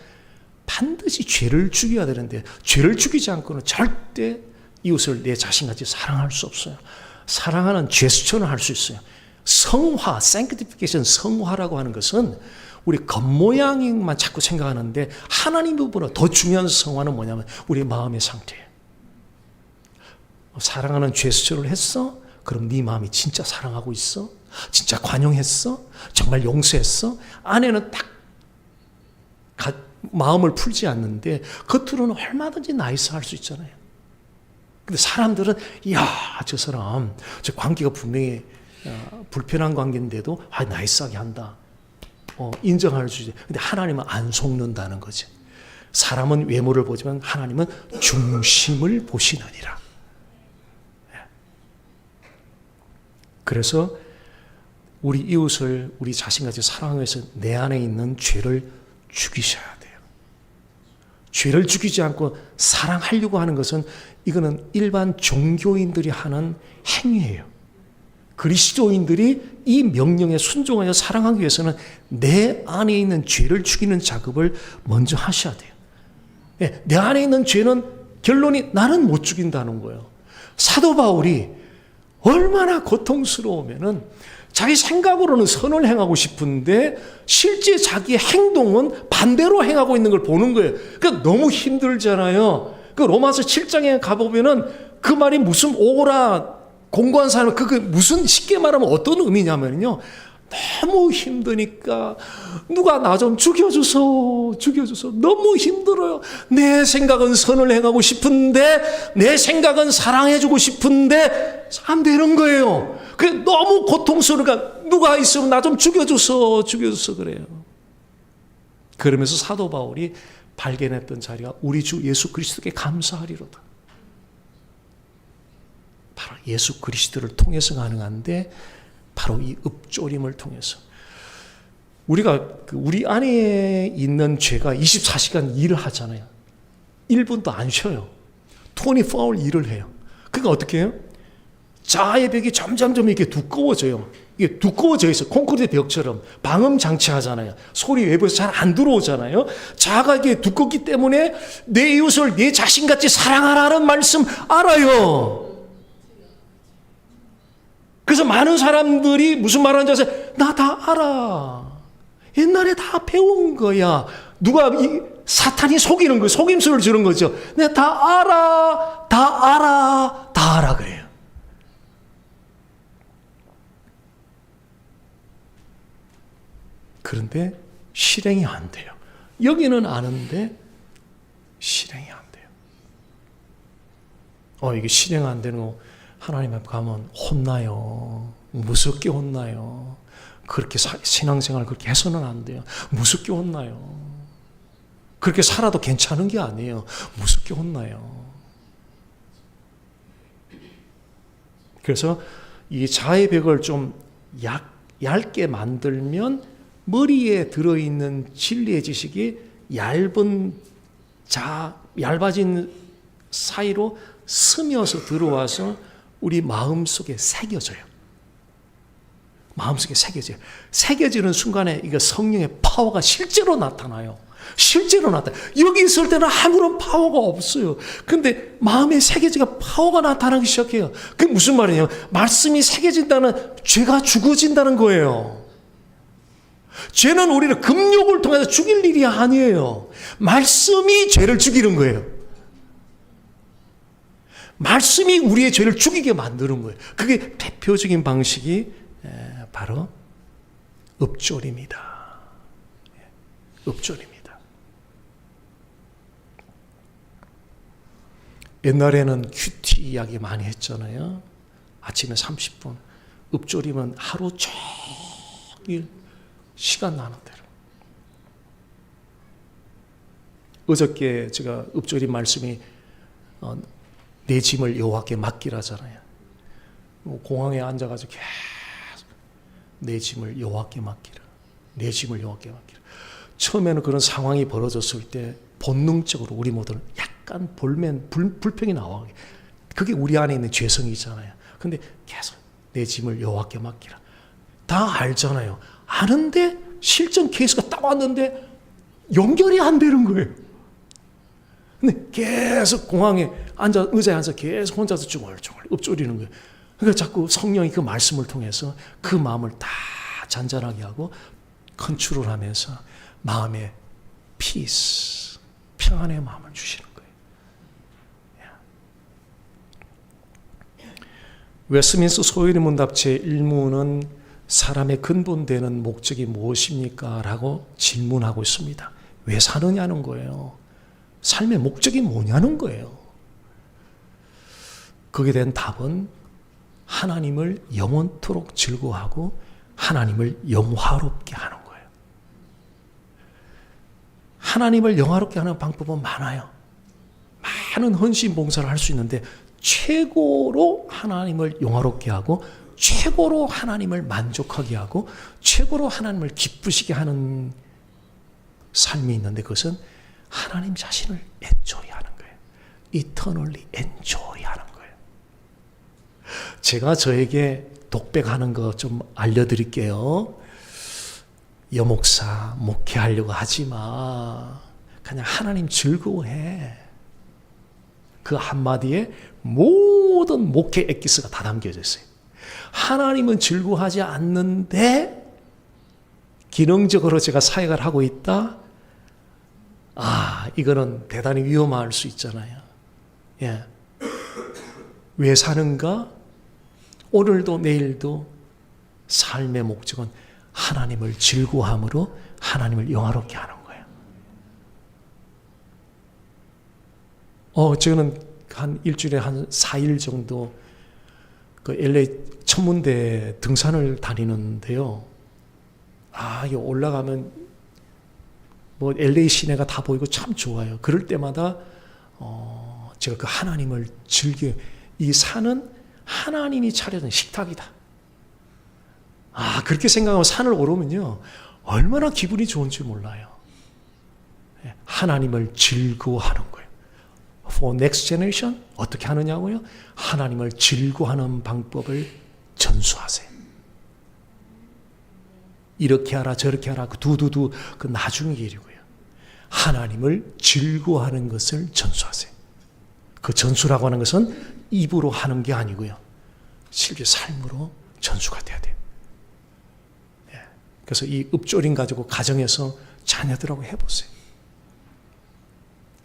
Speaker 1: 반드시 죄를 죽여야 되는데 죄를 죽이지 않고는 절대 이웃을 내 자신같이 사랑할 수 없어요. 사랑하는 제스처는 할 수 있어요. 성화, sanctification, 성화라고 하는 것은 우리 겉모양만 자꾸 생각하는데 하나님보다 더 중요한 성화는 뭐냐면 우리 마음의 상태예요. 사랑하는 제스처를 했어? 그럼 네 마음이 진짜 사랑하고 있어? 진짜 관용했어? 정말 용서했어? 안에는 딱 마음을 풀지 않는데 겉으로는 얼마든지 나이스할 수 있잖아요. 근데 사람들은 저 사람 저 관계가 분명히 불편한 관계인데도 나이스하게 한다. 인정할 수 있어요. 근데 하나님은 안 속는다는 거지. 사람은 외모를 보지만 하나님은 중심을 보시느니라. 그래서 우리 이웃을 우리 자신같이 사랑하기 위해서 내 안에 있는 죄를 죽이셔야 돼요. 죄를 죽이지 않고 사랑하려고 하는 것은 이거는 일반 종교인들이 하는 행위예요. 그리스도인들이 이 명령에 순종하여 사랑하기 위해서는 내 안에 있는 죄를 죽이는 작업을 먼저 하셔야 돼요. 내 안에 있는 죄는 결론이 나는 못 죽인다는 거예요. 사도 바울이 얼마나 고통스러우면은 자기 생각으로는 선을 행하고 싶은데 실제 자기의 행동은 반대로 행하고 있는 걸 보는 거예요. 그러니까 너무 힘들잖아요. 그 로마서 7장에 가보면은 그 말이 무슨 오라 공부한 사람은 그게 무슨 쉽게 말하면 어떤 의미냐면요. 너무 힘드니까 누가 나 좀 죽여줘서 너무 힘들어요. 내 생각은 선을 행하고 싶은데 내 생각은 사랑해주고 싶은데 안 되는 거예요. 그게 너무 고통스러우니까 누가 있으면 나 좀 죽여줘서 그래요. 그러면서 사도 바울이 발견했던 자리가 우리 주 예수 그리스도께 감사하리로다. 바로 예수 그리스도를 통해서 가능한데 바로 이 읍조림을 통해서 우리가 우리 안에 있는 죄가 24시간 일을 하잖아요. 1분도 안 쉬어요. 24hour 일을 해요. 그러니까 어떻게 해요? 자아의 벽이 점점점 이렇게 두꺼워져요. 이게 두꺼워져 있어. 콘크리트 벽처럼 방음 장치 하잖아요. 소리 외부에서 잘 안 들어오잖아요. 자아가 이게 두껍기 때문에 내 이웃을 내 자신같이 사랑하라는 말씀 알아요. 그래서 많은 사람들이 무슨 말 하는지 아세요? 나 다 알아. 옛날에 다 배운 거야. 누가 사탄이 속이는 거, 속임수를 주는 거죠. 내가 다 알아, 다 알아, 다 알아 그래요. 그런데 실행이 안 돼요. 여기는 아는데 실행이 안 돼요. 이게 실행 안 되는 거 하나님 앞에 가면 혼나요. 무섭게 혼나요. 그렇게 신앙생활 그렇게 해서는 안 돼요. 무섭게 혼나요. 그렇게 살아도 괜찮은 게 아니에요. 무섭게 혼나요. 그래서 이 자의 벽을 좀 얇게 만들면 머리에 들어있는 진리의 지식이 얇아진 사이로 스며서 들어와서 우리 마음속에 새겨져요. 마음속에 새겨져요. 새겨지는 순간에 이거 성령의 파워가 실제로 나타나요. 실제로 나타나요. 여기 있을 때는 아무런 파워가 없어요. 근데 마음에 새겨지가 파워가 나타나기 시작해요. 그게 무슨 말이에요? 말씀이 새겨진다는 죄가 죽어진다는 거예요. 죄는 우리를 금욕을 통해서 죽일 일이 아니에요. 말씀이 죄를 죽이는 거예요. 말씀이 우리의 죄를 죽이게 만드는 거예요. 그게 대표적인 방식이 바로 읍조리입니다. 읍조리입니다. 옛날에는 큐티 이야기 많이 했잖아요. 아침에 30분. 읍조리면 하루 종일 시간 나는 대로. 어저께 제가 읍조리 말씀이 내 짐을 여호와께 맡기라잖아요. 공항에 앉아가지고 계속 내 짐을 여호와께 맡기라. 내 짐을 여호와께 맡기라. 처음에는 그런 상황이 벌어졌을 때 본능적으로 우리 모두는 약간 불평이 나와. 그게 우리 안에 있는 죄성이잖아요. 근데 계속 내 짐을 여호와께 맡기라. 다 알잖아요. 아는데 실전 케이스가 딱 왔는데 연결이 안 되는 거예요. 근데 계속 공항에 의자에 앉아 계속 혼자서 중얼중얼 읊조리는 거예요. 그러니까 자꾸 성령이 그 말씀을 통해서 그 마음을 다 잔잔하게 하고 컨트롤 하면서 마음의 피스, 평안의 마음을 주시는 거예요. 웨스민스터 소요리 문답 제1문은 사람의 근본되는 목적이 무엇입니까? 라고 질문하고 있습니다. 왜 사느냐는 거예요. 삶의 목적이 뭐냐는 거예요. 거기에 대한 답은 하나님을 영원토록 즐거워하고 하나님을 영화롭게 하는 거예요. 하나님을 영화롭게 하는 방법은 많아요. 많은 헌신 봉사를 할 수 있는데 최고로 하나님을 영화롭게 하고 최고로 하나님을 만족하게 하고 최고로 하나님을 기쁘시게 하는 삶이 있는데 그것은 하나님 자신을 엔조이하는 거예요. eternally enjoy하는 거예요. 제가 저에게 독백하는 거 좀 알려드릴게요. 여목사 목회하려고 하지 마. 그냥 하나님 즐거워해. 그 한마디에 모든 목회 엑기스가 다 담겨져 있어요. 하나님은 즐거워하지 않는데 기능적으로 제가 사역을 하고 있다? 이거는 대단히 위험할 수 있잖아요. 예. 왜 사는가? 오늘도 내일도 삶의 목적은 하나님을 즐거워함으로 하나님을 영화롭게 하는 거예요. 저는 한 일주일에 한 4일 정도 그 LA 천문대 등산을 다니는데요. 여기 올라가면 뭐 LA 시내가 다 보이고 참 좋아요. 그럴 때마다 제가 그 하나님을 즐겨. 이 산은 하나님이 차려준 식탁이다. 그렇게 생각하면 산을 오르면요. 얼마나 기분이 좋은지 몰라요. 하나님을 즐거워하는 거예요. For next generation 어떻게 하느냐고요? 하나님을 즐거워하는 방법을 전수하세요. 이렇게 하라 저렇게 하라 그 두두두 그 나중의 일이고요. 하나님을 즐거워하는 것을 전수하세요. 그 전수라고 하는 것은 입으로 하는 게 아니고요. 실제 삶으로 전수가 돼야 돼요. 그래서 이 읍조림 가지고 가정에서 자녀들하고 해보세요.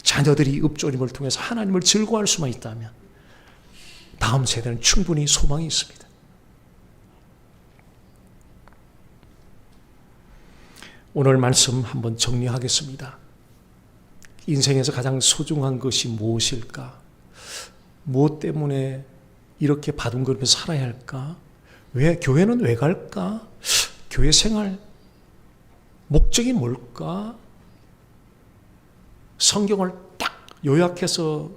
Speaker 1: 자녀들이 읍조림을 통해서 하나님을 즐거워할 수만 있다면 다음 세대는 충분히 소망이 있습니다. 오늘 말씀 한번 정리하겠습니다. 인생에서 가장 소중한 것이 무엇일까? 무엇 때문에 이렇게 바둥거리면서 살아야 할까? 교회는 왜 갈까? 교회 생활 목적이 뭘까? 성경을 딱 요약해서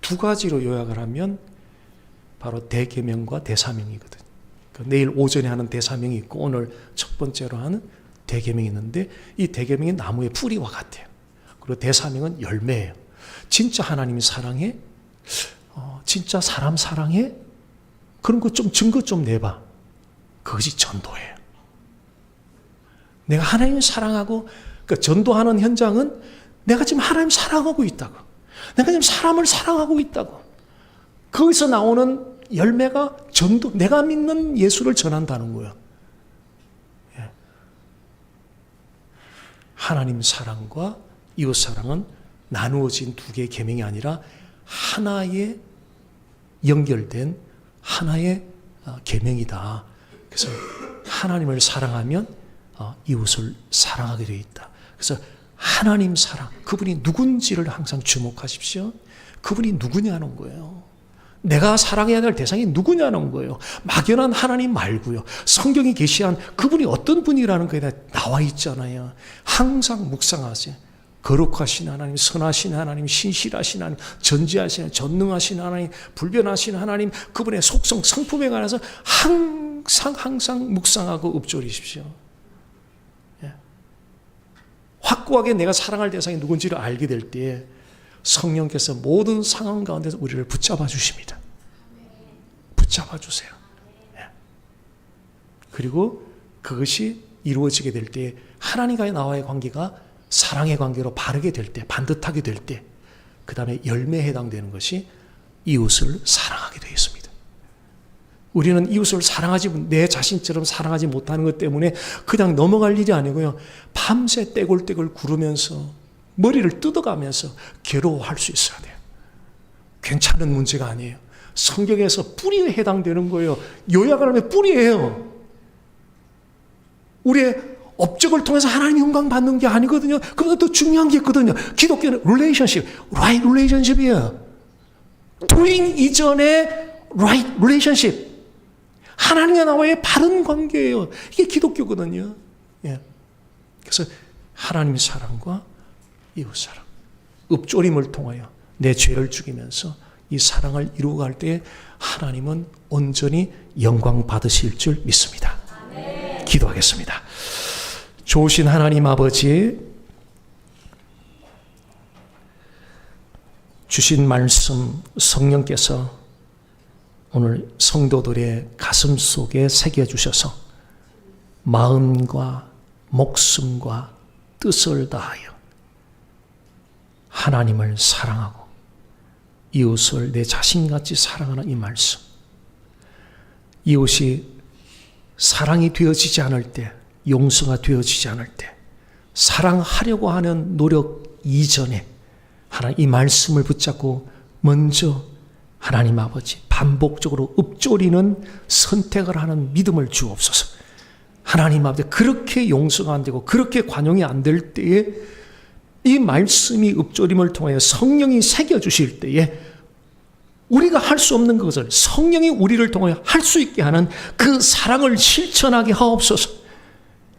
Speaker 1: 두 가지로 요약을 하면 바로 대계명과 대사명이거든요. 그러니까 내일 오전에 하는 대사명이 있고 오늘 첫 번째로 하는 대계명이 있는데 이 대계명이 나무의 뿌리와 같아요. 그리고 대사명은 열매예요. 진짜 하나님이 사랑해? 진짜 사람 사랑해? 그런 거 좀 증거 좀 내봐. 그것이 전도예요. 내가 하나님을 사랑하고 그러니까 전도하는 현장은 내가 지금 하나님 사랑하고 있다고. 내가 지금 사람을 사랑하고 있다고. 거기서 나오는 열매가 전도, 내가 믿는 예수를 전한다는 거예요. 하나님 사랑과 이웃 사랑은 나누어진 두 개의 계명이 아니라 하나의 연결된 하나의 계명이다. 그래서 하나님을 사랑하면 이웃을 사랑하게 되어 있다. 그래서 하나님 사랑, 그분이 누군지를 항상 주목하십시오. 그분이 누구냐는 거예요. 내가 사랑해야 될 대상이 누구냐는 거예요. 막연한 하나님 말고요. 성경이 계시한 그분이 어떤 분이라는 거에 나와 있잖아요. 항상 묵상하세요. 거룩하신 하나님, 선하신 하나님, 신실하신 하나님, 전지하신 하나님, 전능하신 하나님, 불변하신 하나님, 그분의 속성, 성품에 관해서 항상 묵상하고 읊조리십시오. 확고하게 내가 사랑할 대상이 누군지를 알게 될 때에 성령께서 모든 상황 가운데서 우리를 붙잡아 주십니다. 붙잡아 주세요. 그리고 그것이 이루어지게 될 때 하나님과의 나와의 관계가 사랑의 관계로 바르게 될 때, 반듯하게 될 때, 그 다음에 열매에 해당되는 것이 이웃을 사랑하게 되어 있습니다. 우리는 이웃을 내 자신처럼 사랑하지 못하는 것 때문에 그냥 넘어갈 일이 아니고요. 밤새 떼굴떼굴 구르면서 머리를 뜯어가면서 괴로워할 수 있어야 돼요. 괜찮은 문제가 아니에요. 성경에서 뿌리에 해당되는 거예요. 요약을 하면 뿌리예요. 우리의 업적을 통해서 하나님 영광 받는 게 아니거든요. 그보다 더 중요한 게 있거든요. 기독교는 relationship, right relationship이에요. doing 이전에 right relationship. 하나님과 나와의 바른 관계예요. 이게 기독교거든요. 그래서 하나님의 사랑과 이웃 사랑, 읍조림을 통하여 내 죄를 죽이면서 이 사랑을 이루어갈 때 하나님은 온전히 영광 받으실 줄 믿습니다. 아멘. 기도하겠습니다. 좋으신 하나님 아버지, 주신 말씀 성령께서 오늘 성도들의 가슴 속에 새겨주셔서 마음과 목숨과 뜻을 다하여 하나님을 사랑하고 이웃을 내 자신같이 사랑하는 이 말씀, 이웃이 사랑이 되어지지 않을 때, 용서가 되어지지 않을 때, 사랑하려고 하는 노력 이전에 하나님 이 말씀을 붙잡고 먼저 하나님 아버지 반복적으로 읊조리는 선택을 하는 믿음을 주옵소서. 하나님 아버지 그렇게 용서가 안 되고 그렇게 관용이 안 될 때에 이 말씀이 읊조림을 통하여 성령이 새겨주실 때에 우리가 할 수 없는 것을 성령이 우리를 통하여 할 수 있게 하는 그 사랑을 실천하게 하옵소서.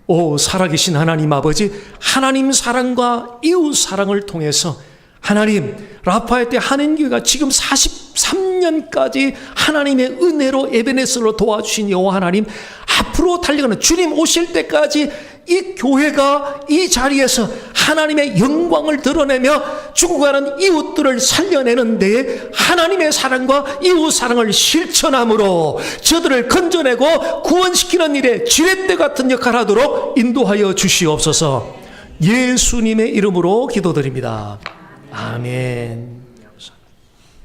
Speaker 1: 오 살아계신 하나님 아버지, 하나님 사랑과 이웃 사랑을 통해서 하나님, 라파엘 때 한인교회가 지금 43년까지 하나님의 은혜로 에베네스로 도와주신 여호와 하나님, 앞으로 달려가는 주님 오실 때까지 이 교회가 이 자리에서 하나님의 영광을 드러내며 죽어가는 이웃들을 살려내는 데에 하나님의 사랑과 이웃 사랑을 실천함으로 저들을 건져내고 구원시키는 일에 지렛대 같은 역할을 하도록 인도하여 주시옵소서. 예수님의 이름으로 기도드립니다. 아멘.